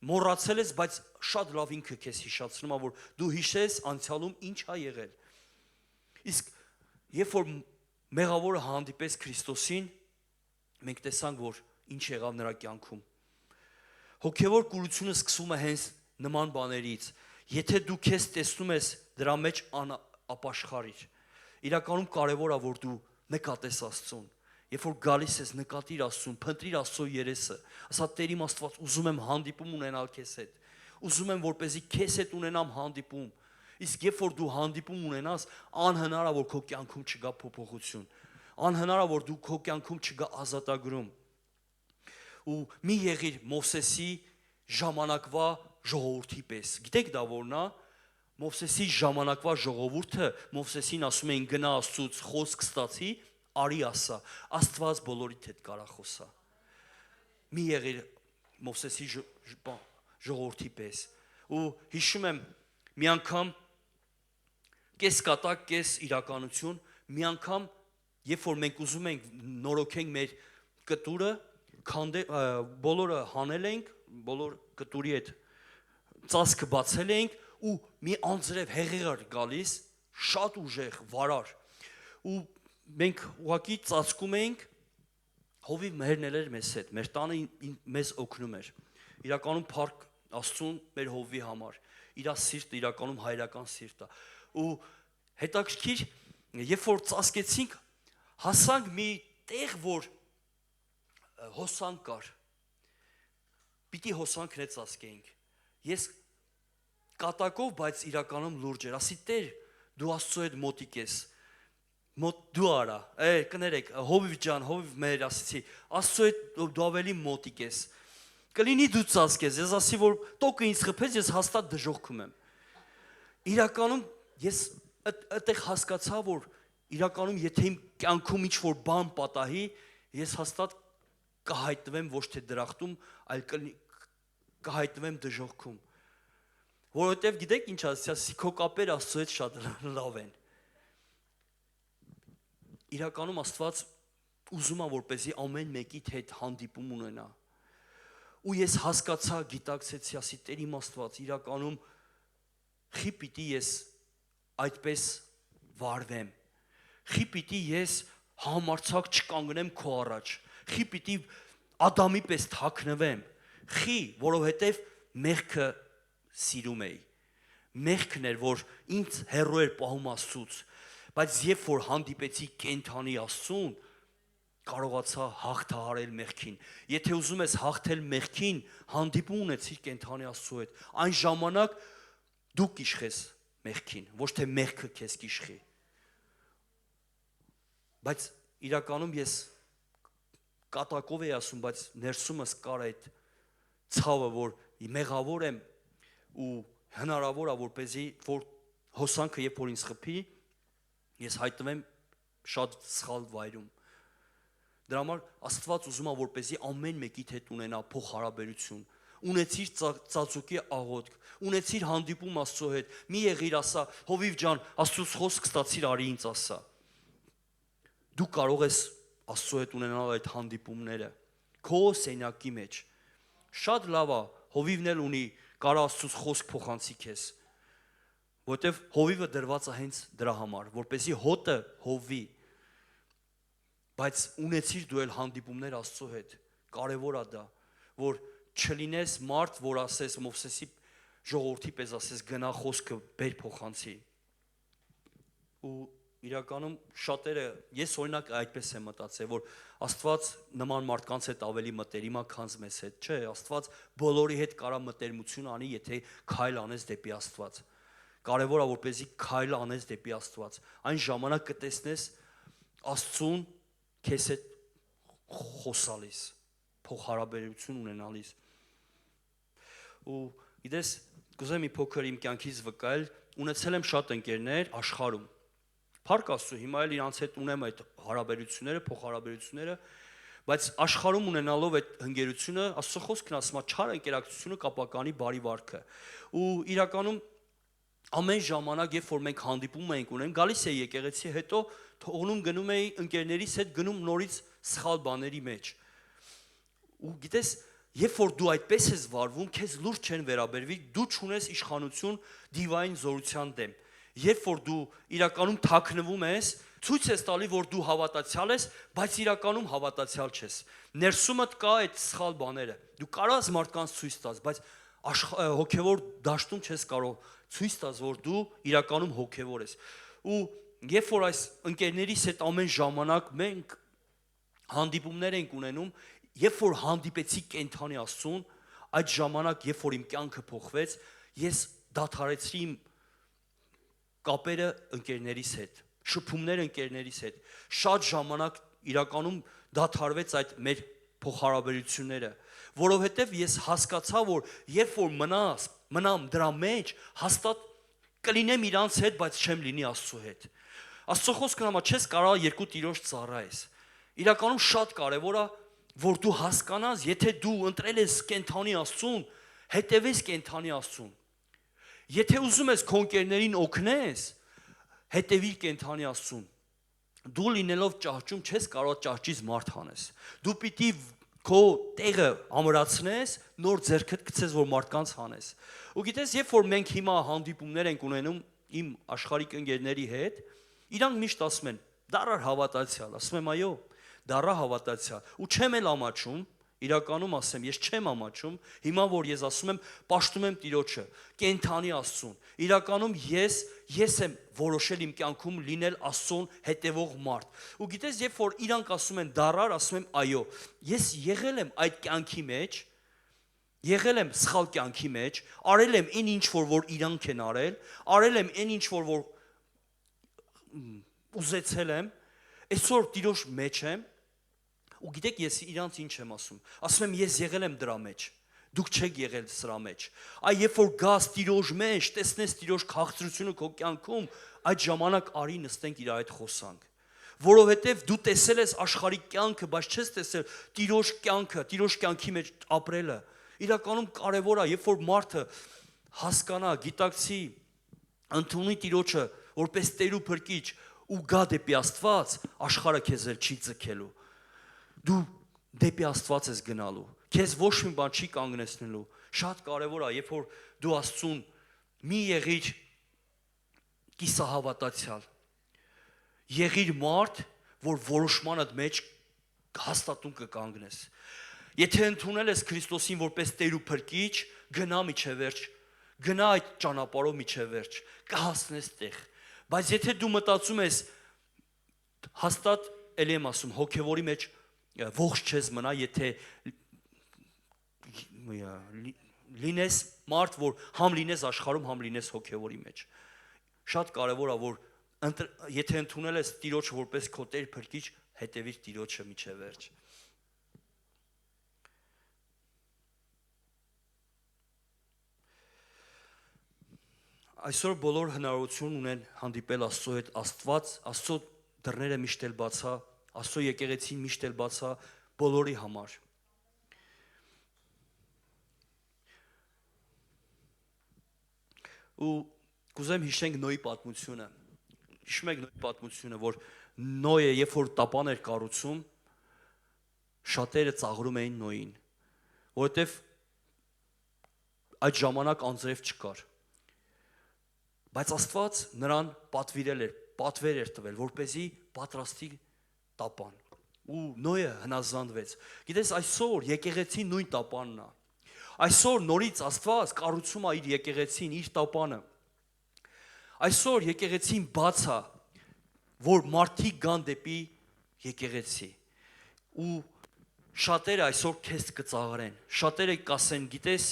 մոռացել ես, բայց շատ լավ ինքը քեզ հիշացնում է, որ դու հիշես անցյալում ինչ ա եղել։ Իսկ երբ որ մեղավորը հանդիպեց Քրիստոսին, մենք տեսանք, որ ինչ եղավ նրա կյանքում։ Հոգևոր կուրությունը սկսում է հենց նման բաներից։ Եթե դու քեզ տեսնում ես դրա մեջ ապաշխարիր։ Իրականում կարևոր է, որ դու նկատես Աստծուն։ Երբ որ գալիս ես, նկատիր Աստծուն, փնտրիր Աստծո երեսը։ Ասա Տեր իմ Աստված, ուզում եմ հանդիպում ունենալ քեզ հետ։ Ուզում եմ, որպեսզի քեզ հետ ունենամ հանդիպում։ Իսկ երբ որ դու հանդիպում ունենաս, անհնար է, որ քո կյանքում չգա փոփոխություն։ Անհնար է, որ դու քո կյանքում չգա ազատագրում։ Ու մի եղիր Մովսեսի ժամանակվա ժողովրդի պես։ Գիտեք դա որն է։ Մովսեսի ժամանակվա ժողովուրդը Մովսեսին ասում էին գնա Աստծուց խոսք ստացի, արի ասա, Աստված բոլորիդ հետ կարա խոսա։ Մի եղիր Մովսեսի ժողովրդի պես։ Ու հիշում եմ մի անգամ կես կատակ, կես իրականություն, մի անգամ երբ որ մենք ուզում ենք նորոգենք մեր կտուրը, բոլորը հանել ենք, բոլոր կտուրի հետ ծածկը բացել ենք ու մի անձրև հեղեղ էր գալիս, շատ ուժեղ, վարար։ Ու մենք ուղղակի ծածկում ենք, հովիվ մերն էր մեզ հետ, մեր տանը մեզ օգնում էր։ Իրականում փառք Աստծուն մեր հովվի համար։ Իր սիրտը իրականում հայրական սիրտ է։ Ու հետաքրքիր, երբ որ ծածկեցինք, հասանք մի տեղ, որ հոսանք կար։ Պիտի հոսանքն է ծածկեինք։ Ես կատակով, բայց իրականում լուրջ էր։ Ասի Տեր, դու Աստծո հետ մոտիկ ես։ Մոտ դու արա։ Կներեք, հովիվ ջան, հովիվ մեր ասեցի, Աստծո հետ դու ավելի մոտիկ ես։ Կլինի դու ծածկես, ես ասի, որ տոկը ինձ խփեց, ես հաստատ դժոխքում եմ։ Իրականում ես այդտեղ հասկացա, որ իրականում եթե իմ կյանքում ինչ-որ բան պատահի, ես հաստատ կհայտնվեմ ոչ թե դրախտում, այլ կհայտնվեմ դժոխքում։ Որովհետև գիտեք ինչ ասեցի, քո կապերը Աստծո հետ շատ լավ են։ Իրականում Աստված ուզում է, որպեսզի ամեն մեկիդ հետ հանդիպում ունենա։ Ու ես հասկացա, գիտակցեցի, ասի Տեր իմ Աստված, իրականում խի պիտի ես այդպես վարվեմ։ Խի պիտի ես համարձակ չկանգնեմ քո առաջ։ Խի պիտի Ադամի պես թաքնվեմ։ Խի, որովհետև մեղքը սիրում էի։ Մեղքն էր, որ ինձ հեռու էր պահում Աստծուց։ Բայց երբ որ հանդիպեցի կենդանի Աստծուն, կարողացա հաղթահարել մեղքին։ Եթե ուզում ես հաղթել մեղքին, հանդիպում ունեցիր կենդանի Աստծո հետ։ Այն ժամանակ դու կիշխես մեղքին, ոչ թե մեղքը քեզ կիշխի։ Բայց իրականում ես կատակով էի ասում, բայց ներսումս կար այդ ցավը, որ մեղավոր եմ ու հնարավոր է որպեսզի որ հոսանքը երբ որ ինձ խփի, ես հայտնվեմ շատ սխալ վայրում։ Դրա համար Աստված ուզում է որպեսզի ամեն մեկիդ հետ ունենա փոխհարաբերություն։ Ունեցիր ծածուկի աղոթք, ունեցիր հանդիպում Աստծո հետ։ Մի եղիր ասա, հովիվ ջան, Աստծուց խոսք ստացիր, արի ինձ ասա։ Դու կարող ես Աստծո հետ ունենալ այդ հանդիպումները քո սենյակի մեջ։ Շատ լավ է, հովիվն էլ ունի, կարա Աստծուց խոսք փոխանցի քեզ։ Որտեվ հովիվը դրված է հենց դրա համար, որպեսզի հոտը հովվի։ Բայց ունեցիր դու էլ հանդիպումներ Աստծո հետ։ Կարևոր է դա, որ չլինես մարդ, որ ասես Մովսեսի ժողովրդի պես ասես գնա խոսքը բեր փոխանցի։ Ու իրականում շատերը, ես օրինակ այդպես եմ մտածել, որ Աստված նման մարդկանց հետ ավելի մտերիմ է, քան մեզ հետ, չէ, Աստված բոլորի հետ կարա մտերմություն անի, եթե քայլ անես դեպի Աստված։ Կարևոր է որպեսզի քայլ անես դեպի Աստված։ Այն ժամանակ կտեսնես Աստծուն քեզ հետ խոսալիս, փոխհարաբերություն ունենալիս։ Ու գիտես, կուզեմ մի փոքր իմ կյանքից վկայել, ունեցել եմ շատ ընկերներ աշխարհում։ Փառք Աստծո, հիմա էլ իրանց հետ ունեմ այդ հարաբերությունները, փոխհարաբերությունները, բայց աշխարհում ունենալով այդ ընկերությունը, Աստծո խոսքն ասում է, չար ընկերակցությունը կապականի բարի վարքը։ Ու իրականում ամեն ժամանակ, երբ որ մենք հանդիպում ենք ունենք, գալիս է եկեղեցի, հետո թողնում գնում էի ընկերներիս հետ գնում նորից սխալ բաների մեջ։ Ու գիտես, երբ որ դու այդպես ես վարվում, քեզ լուրջ չեն վերաբերվի, դու չունես իշխանություն դիվային զորության դեմ։ Երբ որ դու իրականում թաքնվում ես, ցույց ես տալի, որ դու հավատացյալ ես, բայց իրականում հավատացյալ չես։ Ներսումդ կա այդ սխալ բաները։ Դու կարող ես մարդկանց ցույց տաս, բայց հոգևոր դաշտում չես կարող ցույց տաս, որ դու իրականում հոգևոր ես։ Ու երբ որ այս ընկերներիս հետ ամեն ժամանակ մենք հանդիպումներ ենք ունենում, երբ որ հանդիպեցի կենթանի Աստծուն, այդ ժամանակ, երբ որ իմ կյանքը փոխվեց, ես դադարեցի իմ կապերը ընկերներիս հետ, շփումները ընկերներիս հետ։ Շատ ժամանակ իրականում դադարվեց այդ մեր փոխհարաբերությունները, որովհետև ես հասկացա, որ երբ որ մնամ դրա մեջ, հաստատ կլինեմ իրանց հետ, բայց չեմ լինի Աստծո հետ։ Աստծո խոսքն համա չես կարող երկու տիրոջ ծառայես։ Իրականում շատ կարևոր է, որ դու հասկանաս, եթե դու ընտրել ես կենթանի Աստծուն, հետևես կենթանի Աստծուն։ Եթե ուզում ես քո ընկերներին օգնես, հետևի կենթանի Աստծուն։ Դու լինելով ճահճում չես կարող ճահճից մարդ հանես։ Դու պիտի քո տեղը ամրացնես, նոր ձեռքդ գցես, որ մարդկանց հանես։ Ու գիտես, երբ որ մենք հիմա հանդիպումներ ենք ունենում իմ աշխարհիկ ընկերների հետ, իրանք միշտ ասում են՝ դառար հավատացյալ, ասում եմ՝ այո, դառա հավատացյալ։ Ու չեմ էլ ամաչում, իրականում ասեմ, ես չեմ ամաչում, հիմա որ ես ասում եմ, պաշտում եմ Տիրոջը, կենթանի Աստծուն։ Իրականում ես եմ որոշել իմ կյանքում լինել Աստծուն հետևող մարդ։ Ու գիտես, երբ որ իրանք ասում են դառար, ասում եմ՝ այո, ես եղել եմ այդ կյանքի մեջ, եղել եմ սխալ կյանքի մեջ, արել եմ այն ինչ որ իրանք են արել եմ այն ինչ որ ուզեցել եմ, այսօր Տիրոջ մեջ եմ։ Ու գիտեք, ես իրանց ինչ եմ ասում եմ, ես եղել եմ դրա մեջ, դուք չեք եղել սրա մեջ։ Այ երբ որ գաս Տիրոջ մեջ, տեսնես Տիրոջ քաղցրությունը քո կյանքում, այդ ժամանակ արի նստենք իր այդ խոսանք։ Որովհետև դու տեսել ես աշխարհի կյանքը, բայց չես տեսել Տիրոջ կյանքը, Տիրոջ կյանքի մեջ ապրելը։ Իրականում կարևոր է, երբ որ մարդը հասկանա, գիտակցի, ընդունի Տիրոջը որպես Տեր ու Փրկիչ ու գա դեպի Աստված, աշխարհը քեզ չի ձգելու։ Դու դեպի Աստված ես գնալու, քեզ ոչ մի բան չի կանգնեցնելու։ Շատ կարևոր է, երբ որ դու Աստծուն մի եղիր կիսահավատացյալ, եղիր մարդ, որ որոշմանդ մեջ հաստատուն կկանգնես։ Եթե ընդունել ես Քրիստոսին որպես Տեր ու Փրկիչ, գնա միջև վերջ, գնա այդ ճանապարհով միջև վերջ, կհասնես տեղ։ Բայց եթե դու մտածում ես հաստատ ելի եմ ասում, հոգևորի մեջ ողջ չես մնա, եթե լինես մարդ, որ համ լինես աշխարհում, համ լինես հոգևորի մեջ։ Շատ կարևոր է, որ եթե ընդունել ես Տիրոջը որպես քո Տեր Փրկիչ, հետևիր Տիրոջը միջև վերջ։ Այսօր բոլոր հնարավորություն ունեն հանդիպել Աստծո հետ, Աստծո դռները միշտ էլ բաց է, Աստծո եկեղեցին միշտ էլ բաց է բոլորի համար։ Ու կուզեմ հիշենք Նոյի պատմությունը։ Հիշում եք Նոյի պատմությունը, որ Նոյը երբ որ տապան էր կառուցում, շատերը ծաղրում էին Նոյին, որովհետև այդ ժամանակ անձրև չկար։ Բայց Աստված նրան պատվեր էր տվել, որպեսզի պատրաստի տապան։ Ու Նոյը հնազանդվեց։ Գիտես, այսօր եկեղեցին նույն տապանն է։ Այսօր նորից Աստված կառուցում է իր եկեղեցին, իր տապանը։ Այսօր եկեղեցին բաց է, որ մարդիկ գան դեպի եկեղեցի։ Ու շատերը այսօր քեզ կծաղրեն։ Շատերը կասեն, գիտես,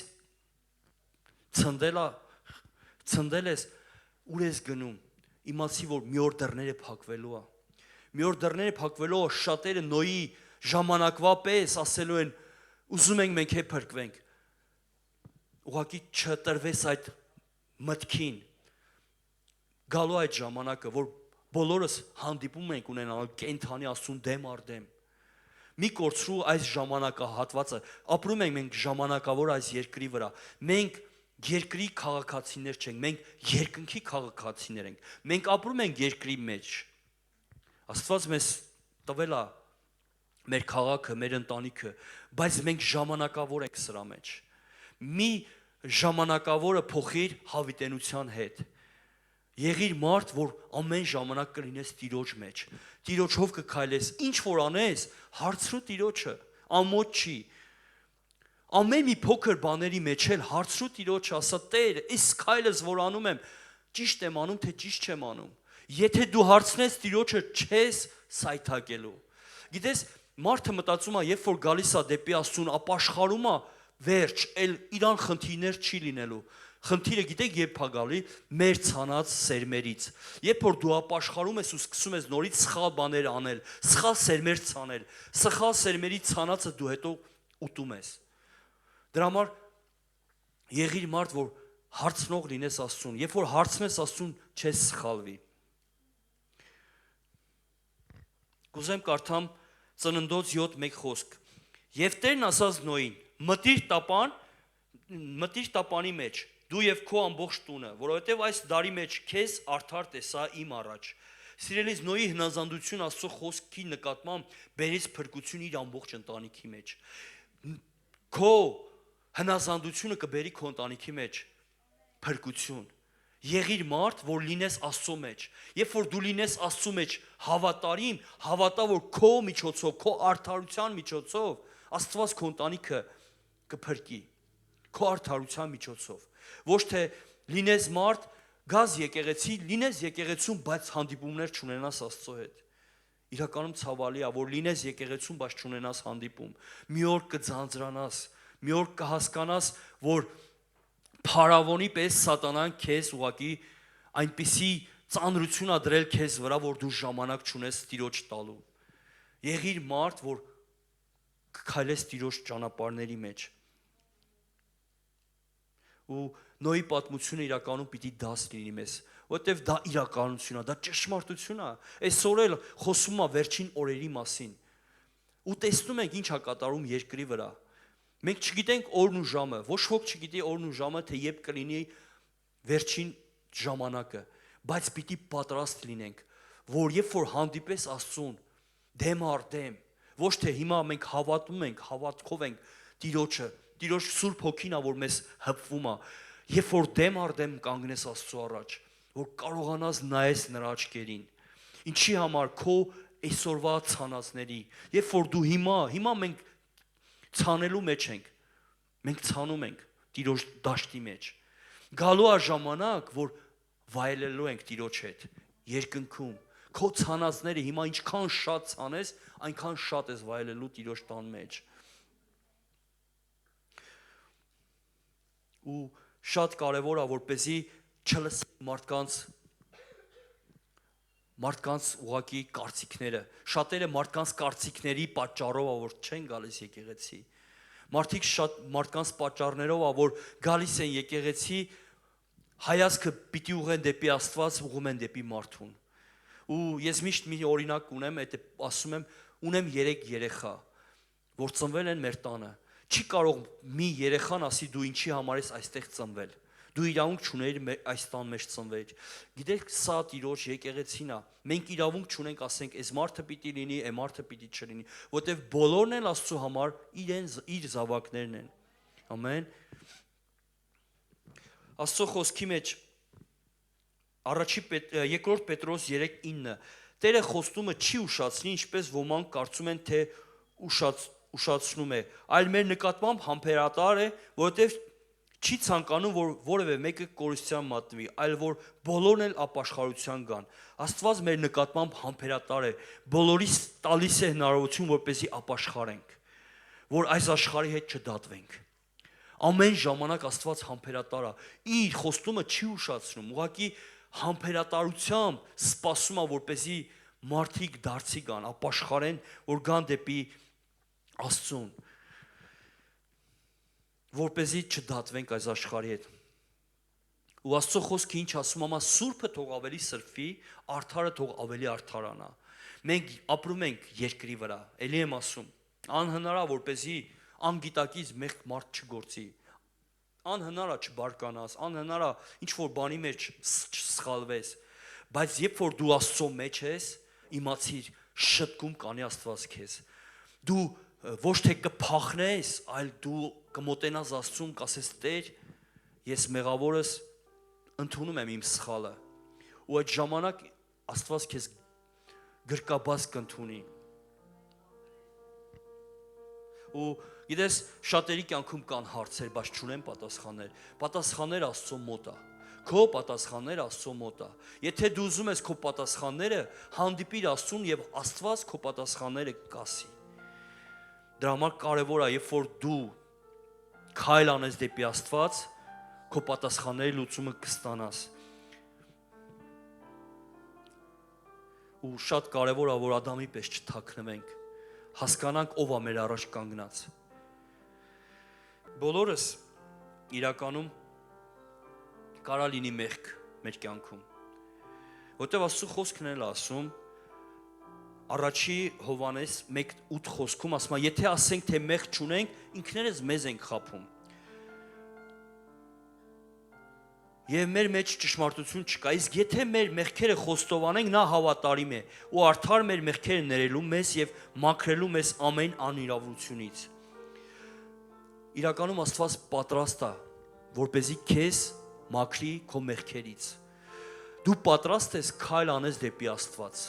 ցնդել ես, ուր ես գնում։ Իմացի, որ մի օր դռները փակվելու է։ Մի օր դռները փակվելու է, շատերը Նոյի ժամանակվա պես ասելու են, ուզում ենք մենք հետ փրկվենք։ Ուղղակի չտրվես այդ մտքին։ Գալու այդ ժամանակը, որ բոլորս հանդիպում ենք ունենալ կենթանի Աստծուն դեմ առ դեմ։ Մի կորցրու այս ժամանակահատվածը, ապրում ենք մենք ժամանակավոր այս երկրի վրա։ Մենք երկրի քաղաքացիներ չենք, մենք երկնքի քաղաքացիներ ենք։ Մենք ապրում ենք երկրի մեջ։ Աստված մեզ տվել է մեր քաղաքը, մեր ընտանիքը, բայց մենք ժամանակավոր ենք սրա մեջ։ Մի ժամանակավորը փոխիր հավիտենության հետ։ Եղիր մարդ, որ ամեն ժամանակ կլինես Տիրոջ մեջ։ Տիրոջով կքայլես, ինչ որ անես, հարցրու Տիրոջը, ամոթ չի։ Ամեն մի փոքր բաների մեջ էլ հարցրու Տիրոջը, ասա Տեր, այս քայլս որ անում եմ, ճիշտ եմ անում, թե ճիշտ չեմ անում։ Եթե դու հարցնես Տիրոջը, չես սայթակելու։ Գիտես, մարդը մտածում է, երբ որ գալիս է դեպի Աստծուն, ապաշխարում է, վերջ, էլ իրան խնդիրներ չի լինելու։ Խնդիրը գիտեք երբ է գալի մեր ցանած սերմերից։ Երբ որ դու ապաշխարում ես ու սկսում ես նորից սխալ բաներ անել, սխալ սերմեր ցանել, սխալ սերմերի ցանածը դու հետո ուտում ես։ Դրա համար եղիր մարդ, որ հարցնող լինես Աստծուն։ Երբ որ հարցնես Աստծուն, չես սխալվի։ Կուզեմ կարդամ Ծննդոց 7:1 խոսք։ Եվ Տերն ասաց Նոյին. մտիր տապանի մեջ, դու եւ քո ամբողջ տունը, որովհետեւ այս դարի մեջ քեզ արդար տեսա իմ առաջ։ Սիրելիս, Նոյի հնազանդություն Աստծո խոսքի նկատմամբ բերեց փրկություն իր ամբողջ ընտանիքի մեջ։ Քո հնազանդությունը կբերի քո ընտանիքի մեջ փրկություն։ Եղիր մարդ, որ լինես Աստծո մեջ։ Երբ որ դու լինես Աստծո մեջ հավատարիմ, հավատա, որ քո միջոցով, քո արդարության միջոցով Աստված քո ընտանիքը կփրկի։ Քո արդարության միջոցով։ Ոչ թե լինես մարդ, գազ եկեղեցի, լինես եկեղեցում, բայց հանդիպումներ չունենաս Աստծո հետ։ Իրականում ցավալի է, որ լինես եկեղեցում, բայց չունենաս հանդիպում։ Մի օր կձանձրանաս, մի օր կհասկանաս, որ փարավոնի պես սատանան քեզ ուղակի այնպիսի ծանրություն ա դրել քեզ վրա, որ դու ժամանակ չունես Տիրոջ տալու։ Եղիր մարդ, որ կքայլես Տիրոջ ճանապարհների մեջ։ Ու Նոյի պատմությունը իրականում պիտի դաս լինի մեզ, որովհետև դա իրականություն է, դա ճշմարտություն է։ Այսօր էլ խոսում է վերջին օրերի մասին։ Ու տեսնում ենք ինչ է կատարում երկրի վրա։ Մենք չգիտենք օրն ու ժամը, ոչ ոք չգիտի օրն ու ժամը, թե երբ կլինի վերջին ժամանակը, բայց պիտի պատրաստ լինենք, որ երբ որ հանդիպես Աստծուն, դեմ առ դեմ, ոչ թե հիմա մենք հավատում ենք, հավատքով ենք Տիրոջը, Տիրոջ Սուրբ Հոգին է, որ մեզ հպվում է, երբ որ դեմ առ դեմ կանգնես Աստծո առաջ, որ կարողանաս նայես նրա աչքերին, ինչի համար քո այսօրվա ցանածների, երբ որ դու հիմա մենք ցանելու մեջ ենք, մենք ցանում ենք Տիրոջ դաշտի մեջ, գալու է ժամանակ, որ վայելելու ենք Տիրոջ հետ, երկնքում, քո ցանածները հիմա ինչքան շատ ցանես, այնքան շատ ես վայելելու Տիրոջ տան մեջ։ Ու շատ կարևոր է, որպեսզի չլսենք մարդկանց ուղակի կարծիքները։ Շատերը մարդկանց կարծիքների պատճառով է, որ չեն գալիս եկեղեցի։ Մարդիկ շատ մարդկանց պատճառներով է, որ գալիս են եկեղեցի, հայացքը պիտի ուղեն դեպի Աստված, ուղում են դեպի մարդուն։ Ու ես միշտ մի օրինակ ունեմ, այդ ասում եմ, ունեմ 3 երեխա, որ ծնվել են մեր տանը։ Չի կարող մի երեխան ասի դու ինչի համար ես այստեղ ծնվել։ Դու իրավունք չունեիր այս տան մեջ ծնվել։ Գիտեք, սա Տիրոջ եկեղեցին է։ Մենք իրավունք չունենք ասենք, այս մարդը պիտի լինի, այս մարդը պիտի չլինի, որտեվ բոլորն էլ Աստծո համար իր զավակներն են։ Ամեն։ Աստծո խոսքի մեջ Երկրորդ Պետրոս 3:9 Տերը խոստումը չի ուշացնի, ինչպես ոմանք կարծում են, թե ուշացնում է, այլ մեր նկատմամբ համբերատար է, որովհետև չի ցանկանում, որ որևէ մեկը կորստյան մատնվի, այլ որ բոլորն էլ ապաշխարության գան։ Աստված մեր նկատմամբ համբերատար է, բոլորիս տալիս է հնարավորություն, որպեսզի ապաշխարենք, որ այս աշխարհի հետ չդատվենք։ Ամեն ժամանակ Աստված համբերատար է, իր խոստումը չի ուշացնում, ուղղակի համբերատարությամբ սպասում է, որպեսզի մարդիկ դարձի գան, ապաշխարեն, որ գան դեպի Աստծուն, որպեսզի չդատվենք այս աշխարհի հետ։ Ու Աստծո խոսքը ինչ ասում է, սուրբը թող ավելի սրբվի, արդարը թող ավելի արդարանա։ Մենք ապրում ենք երկրի վրա, ելի եմ ասում, անհնար է, որպեսզի անգիտակից մեկ մարդ չգործի, անհնար է չբարկանաս, անհնար է ինչ որ բանի մեջ չսխալվես, բայց երբ որ դու Աստծո մեջ ես, իմացիր, շտկում կանի Աստված քեզ։ դու ոչ թե կփախնես, այլ դու կմոտենաս Աստծուն, կասես Տեր, ես մեղավորս ընդունում եմ իմ սխալը։ Ու այդ ժամանակ Աստված քեզ գրկաբաց կընդունի։ Ու գիտես, շատերի կյանքում կան հարցեր, բայց չունեն պատասխաններ։ Պատասխաններ Աստծո մոտ է։ Քո պատասխանները Աստծո մոտ է։ Եթե դու ուզում ես քո պատասխանները, հանդիպիր Աստծուն եւ Աստված քո պատասխանները կասի։ Դրա համար կարևոր է, երբ որ դու քայլ անես դեպի Աստված, քո պատասխանների լուծումը կստանաս։ Ու շատ կարևոր է, որ Ադամի պես չթաքնվենք, հասկանանք ով է մեր առաջ կանգնած։ Բոլորս իրականում կարա լինի մեղք մեր կյանքում։ Որտեւ Աստծո խոսքն էլ ասում, առաջի Հովանես 1:8 խոսքում ասում է, եթե ասենք թե մեղք չունենք, ինքներս մեզ ենք խաբում։ Եվ մեր մեջ ճշմարտություն չկա, իսկ եթե մեր մեղքերը խոստովանենք, նա հավատարիմ է ու արդար մեր մեղքերը ներելու մեզ եւ մաքրելու մեզ ամեն անիրավությունից։ Իրականում Աստված պատրաստ է, որպեսզի քեզ մաքրի քո մեղքերից։ Դու պատրաստ ես քայլ անես դեպի Աստված։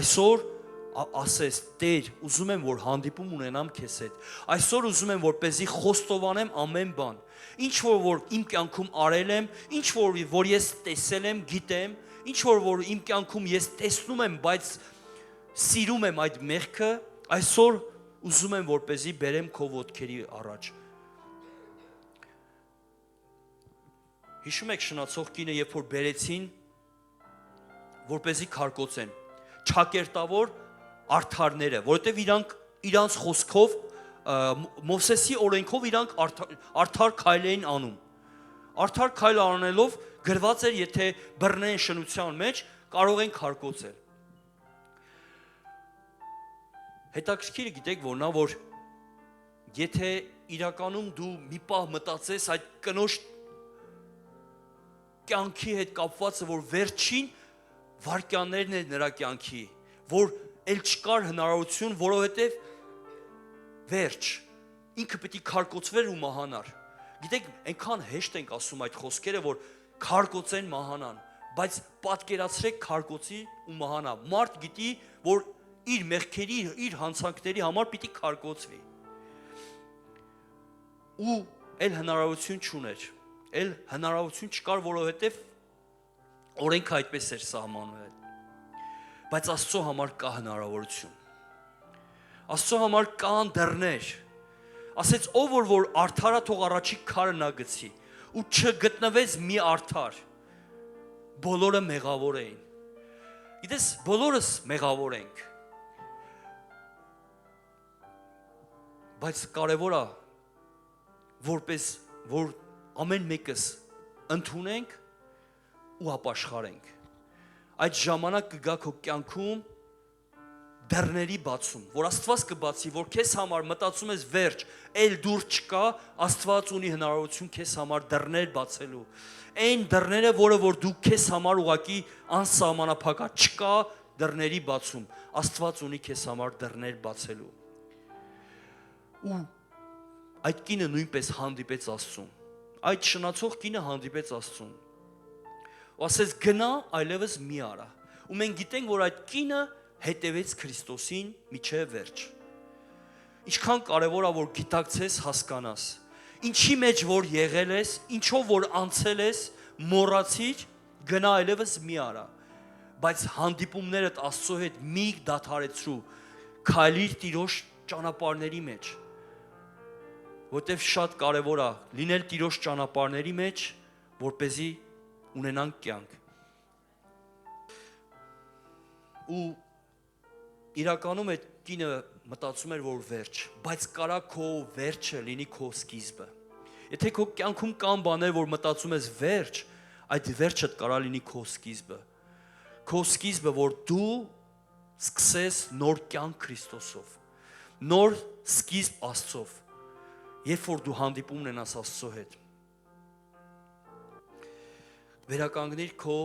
Այսօր ասես, Տեր, ուզում եմ, որ հանդիպում ունենամ քեզ հետ։ Այսօր ուզում եմ, որպեսզի խոստովանեմ ամեն բան։ Ինչ որ իմ կյանքում արել եմ, ինչ որ ես տեսել եմ, գիտեմ, ինչ որ իմ կյանքում ես տեսնում եմ, բայց սիրում եմ այդ մեղքը, այսօր ուզում եմ, որպեսզի բերեմ քո ոտքերի առաջ։ Հիշում եք շնացող կինը, երբ որ բերեցին, որպեսզի քարկոծեն, չակերտավոր արդարները, որովհետև իրանց խոսքով, Մովսեսի օրենքով իրանք արդար քայլ էին անում։ Արդար քայլ անելով գրված էր, եթե բռնեն շնության մեջ, կարող են քարկոծել։ Հետաքրքիրը գիտեք որն է, որ եթե իրականում դու մի պահ մտածես այդ կնոջ կյանքի հետ կապվածը, որ վերջին վարկյաններն է նրա կյանքի, որ էլ չկար հնարավորություն, որովհետև վերջ, ինքը պետք է քարկոծվեր ու մահանար։ Գիտեք, այնքան հեշտ ենք ասում այդ խոսքերը, որ քարկոծեն մահանան, բայց պատկերացրեք քարկոծի ու մահանա։ Մարդ գիտի, որ իր մեղքերի, իր հանցանքների համար պիտի քարկոծվի։ Ու էլ հնարավորություն չուներ, էլ հնարավորություն չկար, որովհետև օրենքը այդպես էր սահմանվել։ Բայց Աստծո համար կա հնարավորություն։ Աստծո համար կան դռներ։ Ասեց, ով որ արդարա թող առաջի քարը նա գցի, ու չգտնվեց մի արդար։ Բոլորը մեղավոր էին։ Գիտես, բոլորս մեղավոր ենք։ Բայց կարևոր է, որ ամեն մեկս ընդունենք ու ապաշխարենք։ Այդ ժամանակ կգա քո կյանքում դռների բացում, որ Աստված կբացի, որ քեզ համար մտածում ես վերջ, էլ դուր չկա, Աստված ունի հնարավորություն քեզ համար դռներ բացելու։ Այն դռները, որ դու քեզ համար ուղակի անսահմանափակ չկա դռների բացում, Աստված ունի քեզ համար դռներ բացելու։ Ու այդ կինը նույնպես հանդիպեց Աստծուն։ Այդ շնացող կինը հանդիպեց Աստծուն։ Ու ասեց, գնա, այլևս մի արա։ Ու մենք գիտենք, որ այդ կինը հետևեց Քրիստոսին միջև վերջ։ Ինչքան կարևոր է, որ գիտակցես, հասկանաս, ինչի մեջ որ եղել ես, ինչով որ անցել ես, մոռացիր, գնա այլևս մի արա, բայց հանդիպումներդ Աստծո հետ մի դադարեցրու, քայլիր Տիրոջ ճանապարհների մեջ, որտեվ շատ կարևոր է լինել Տիրոջ ճանապարհների մեջ, որպեսզի ունենանք կյանք։ Ու իրականում այդ կինը մտածում էր, որ վերջ, բայց կարա քո վերջը լինի քո սկիզբը։ Եթե քո կյանքում կան բաներ, որ մտածում ես վերջ, այդ վերջը կարա լինի քո սկիզբը։ Քո սկիզբը, որ դու սկսես նոր կյանք Քրիստոսով, նոր սկիզբ Աստծով, երբ որ դու հանդիպում ունենաս Աստծո հետ։ Վերականգնիր քո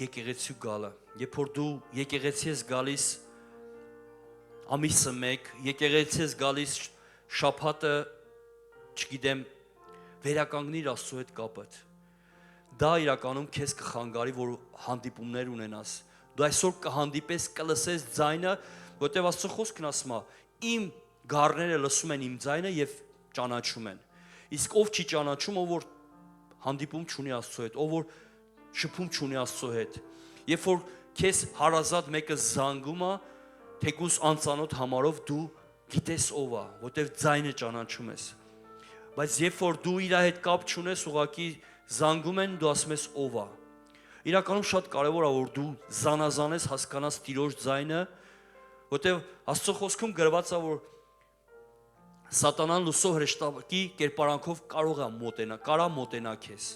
եկեղեցու գալը, երբ որ դու եկեղեցի ես գալիս, ամիսը 1 եկեղեցի ես գալիս շաբաթը, չգիտեմ, վերականգնիր Աստծո հետ կապդ։ Դա իրականում քեզ կխանգարի, որ հանդիպումներ ունենաս։ Դու այսօր կհանդիպես, կլսես ձայնը, որտեղ Աստծո խոսքն ասում է, իմ գառները լսում են իմ ձայնը եւ ճանաչում են։ Իսկ ով չի ճանաչում, ով որ հանդիպում չունի Աստծո հետ, ով որ շփում չունի Աստծո հետ։ Երբ որ քեզ հարազատ մեկը զանգում է, թեկուզ անծանոթ համարով դու գիտես ով է, որտեղ ձայնը ճանաչում ես։ Բայց երբ որ դու իր հետ կապ չունես, ուղղակի զանգում են, դու ասում ես ով է։ Իրականում շատ կարևոր է, որ դու զանազանես, հասկանաս Տիրոջ ձայնը, որտեղ Աստծո խոսքում գրված է, որ Սատանան լուսով հրեշտակի կերպարանքով կարա մոտենա քեզ։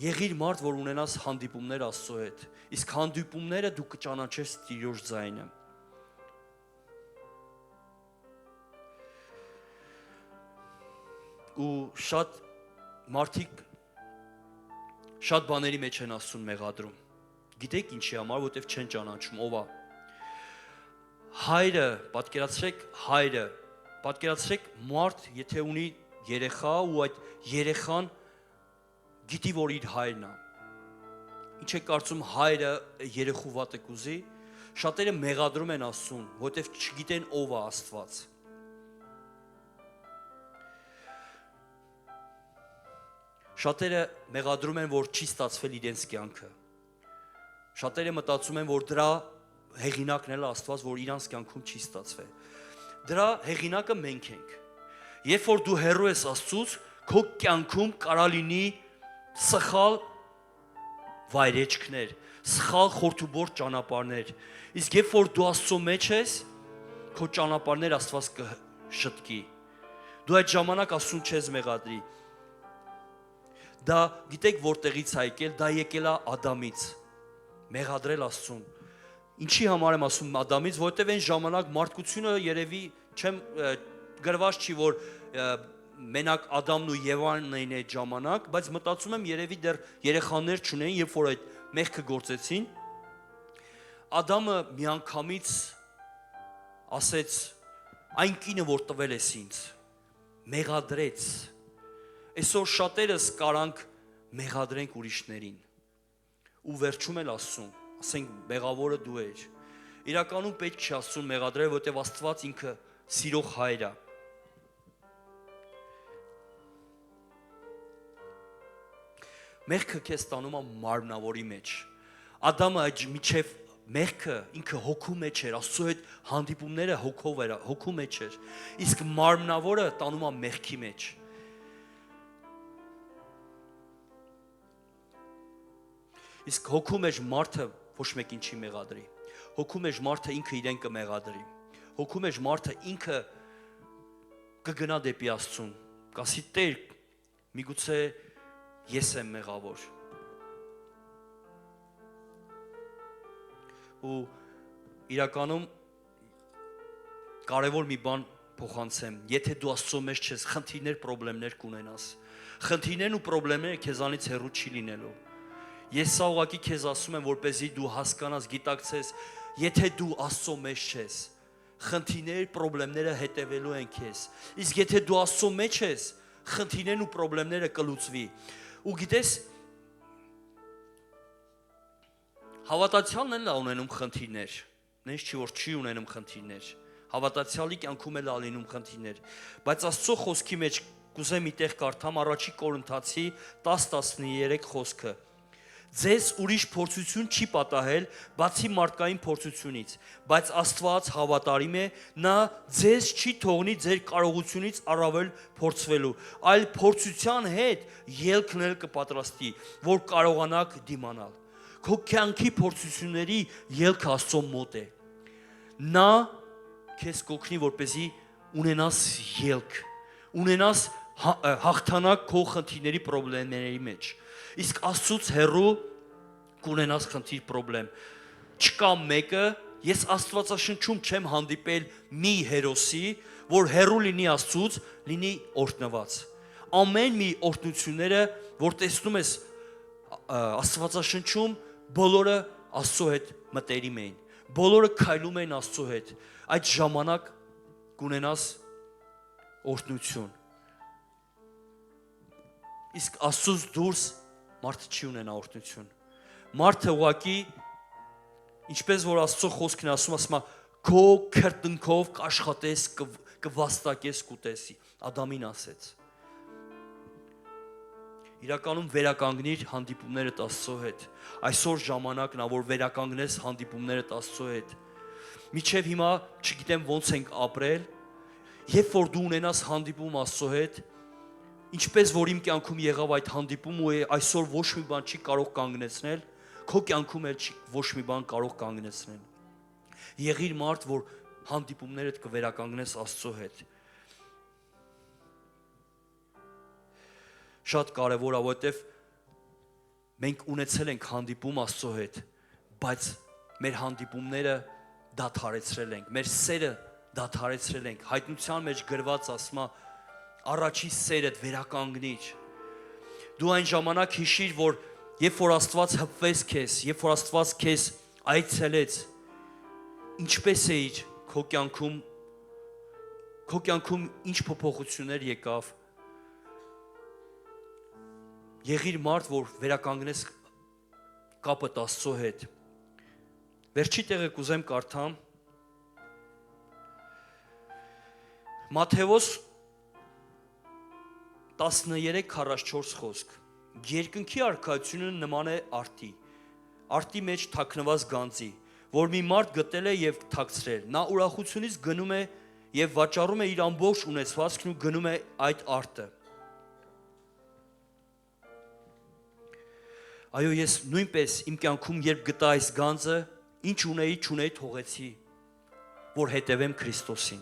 Եղիր մարդ, որ ունենաս հանդիպումներ Աստծո հետ, իսկ հանդիպումները դու կճանաչես Տիրոջ ձայնը։ Ու շատ մարդիկ շատ բաների մեջ են Աստծուն մեղադրում։ Գիտեք ինչի համար, որտեվ չեն ճանաչում ով է։ Պատկերացրեք մարդ, եթե ունի երեխա ու այդ երեխան գիտի, որ իր հայրն է։ Ինչ է կարծում հայրը երեխու վատը կուզի։ Շատերը մեղադրում են Աստծուն, որտեվ չգիտեն ով է Աստված։ Շատերը մեղադրում են, որ չի ստացվել իրենց կյանքը։ Շատերը մտածում են, որ դրա հեղինակն էլ Աստված, որ իրանց կյանքում չի ստացվել։ Դրա հեղինակը մենք ենք։ Երբ որ դու հեռու ես Աստծուց, քո կյանքում կարա լինի սխալ վայրեջքներ, սխալ խորթուբորտ ճանապարհներ։ Իսկ երբ որ դու Աստծո մեջ ես, քո ճանապարհներ Աստված կշտկի։ Դու այդ ժամանակ Աստծուն չես մեղադրի։ Դա գիտեք որտեղից է եկել, դա եկել է Ադամից, մեղադրել Աստծուն։ Ինչի համար եմ ասում Ադամից, որտեղ այն ժամանակ մարդկությունը երևի գրված չի, որ մենակ Ադամն ու Եվան էին այդ ժամանակ, բայց մտածում եմ երևի դեռ երեխաներ չունեին, երբ որ այդ մեղքը գործեցին։ Ադամը միանգամից ասեց, այն կինը, որ տվել ես ինձ, մեղադրեց։ Այսօր շատերս կարանք մեղադրենք ուրիշներին ու վերջում էլ Աստծուն, ասենք մեղավորը դու ես։ Իրականում պետք չի Աստծուն մեղադրել, որտեղ Աստված ինքը սիրող հայր է։ Մեղքը քեզ տանում է մարմնավորի մեջ։ Ադամը միջև մեղքը ինքը հոգու մեջ էր, Աստծո հետ հանդիպումները հոգով էր, հոգու մեջ էր։ Իսկ մարմնավորը տանում է մեղքի մեջ։ Իսկ հոգու մեջ մարդը ոչ մեկին չի մեղադրի։ Հոգու մեջ մարդը ինքը իրեն կմեղադրի։ Հոգու մեջ մարդը ինքը կգնա դեպի Աստծուն, կասի Տեր, միգուցե ես եմ մեղավոր։ Ու իրականում կարևոր մի բան փոխանցեմ, եթե դու Աստծո մեջ ես, խնդիրներ, խնդիրներ կունենաս։ Խնդիրներն ու խնդիրները քեզանից հեռու չի լինելու։ Ես սա ուղղակի քեզ ասում եմ, որպեսզի դու հասկանաս, գիտակցես, եթե դու Աստծո մեջ ես, խնդիրներ, խնդիրները հետևելու են քեզ։ Իսկ եթե դու Աստծո մեջ ես, խնդիրներն ու խնդիրները կլուծվի։ Ու գիտես, հավատացյալն էլ է ունենում խնդիրներ, նենց չի որ չի ունենում խնդիրներ։ Հավատացյալի կյանքում էլ ալինում խնդիրներ, բայց Աստծո խոսքի մեջ կուզեմ միտեղ կարդամ առաջի Կորինթացի 10:13 խոսքը։ Ձեզ ուրիշ փորձություն չի պատահել, բացի մարդկային փորձությունից, բայց Աստված հավատարիմ է, նա ձեզ չի թողնի ձեր կարողությունից առավել փորձվելու, այլ փորձության հետ ելքն էլ կպատրաստի, որ կարողանաք դիմանալ։ Քո կյանքի փորձությունների ելքը Աստծո մոտ է։ Նա քեզ կօգնի, որպեսզի ունենաս ելք, ունենաս հաղթանակ քո խնդիրների խնդիրների մեջ։ Իսկ Աստծուց հեռու կունենաս խնդիր խնդրեմ։ Չկա մեկը, ես Աստվածաշնչում չեմ հանդիպել մի հերոսի, որ հեռու լինի Աստծուց, լինի օրհնված։ Ամեն մի օրհնությունները, որ տեսնում ես Աստվածաշնչում, բոլորը Աստծո հետ մտերիմ էին։ Բոլորը քայլում էին Աստծո հետ։ Այդ ժամանակ կունենաս օրհնություն։ Իսկ Աստծուց դուրս մարդը չի ունենա օրհնություն։ Մարդը ուղղակի, ինչպես որ Աստծո խոսքն ասում է, քո քրտնքով կաշխատես, կվաստակես, կուտեսի։ Ադամին ասեց։ Իրականում վերականգնիր հանդիպումներդ Աստծո հետ։ Այսօր ժամանակն է, որ վերականգնես հանդիպումներդ Աստծո հետ։ Մինչև հիմա չգիտեմ ոնց ենք ապրել, երբ որ դու ունենաս հանդիպում Աստծո հետ, ինչպես որ իմ կյանքում եղավ այդ հանդիպումը ու այսօր ոչ մի բան չի կարող կանգնեցնել, քո կյանքում էլ ոչ մի բան կարող կանգնեցնել։ Եղիր մարդ, որ հանդիպումներդ կվերականգնես Աստծո հետ։ Շատ կարևոր է, որովհետև մենք ունեցել ենք հանդիպում Աստծո հետ, բայց մեր հանդիպումները դադարեցրել ենք, մեր սերը դադարեցրել ենք։ Հայտնության մեջ գրված ասում է առաջի սերդ վերականգնիր։ Դու այն ժամանակ հիշիր, որ երբ որ Աստված հպվեց քեզ, երբ որ Աստված քեզ այցելեց, ինչպես էիր քո կյանքում ինչ փոփոխություններ եկավ։ Եղիր մարդ, որ վերականգնես կապդ Աստծո հետ։ Վերջի տեղը կուզեմ կարդամ Մատթեոս 13:44 խոսք։ Երկնքի արքայությունը նման է արդի։ Արդի մեջ թաքնված գանձի, որ մի մարդ գտել է եւ թաքցրել։ Նա ուրախությունից գնում է եւ վաճառում է իր ամբողջ ունեցվածքն ու գնում է այդ արդը։ Այո, ես նույնպես իմ կյանքում երբ գտա այս գանձը, ինչ ունեի, չունեի, թողեցի, որ հետևեմ Քրիստոսին։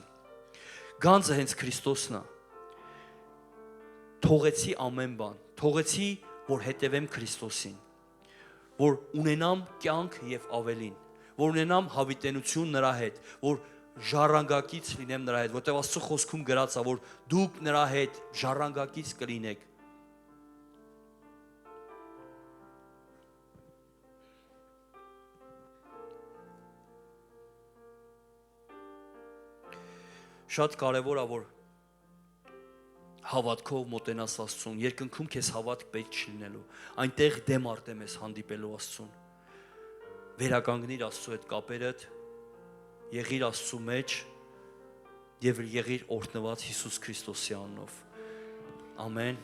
Գանձը հենց Քրիստոսն է։ Թողեցի ամեն բան, թողեցի, որ հետևեմ Քրիստոսին, որ ունենամ կյանք եւ ավելին, որ ունենամ հավիտենություն նրա հետ, որ ժառանգակից լինեմ նրա հետ, որտեղ Աստծո խոսքում գրած է, որ դուք նրա հետ ժառանգակից կլինեք։ Շատ կարևոր է, որ հավատքով մոտենաս Աստծուն, երկնքում քեզ հավատք պետք չի լինելու, այնտեղ դեմ արդեմ ես հանդիպելու Աստծուն։ Վերականգնիր Աստծո հետ կապերդ, եղիր Աստծո մեջ եւ եղիր օրհնված Հիսուս Քրիստոսի անունով։ Ամեն։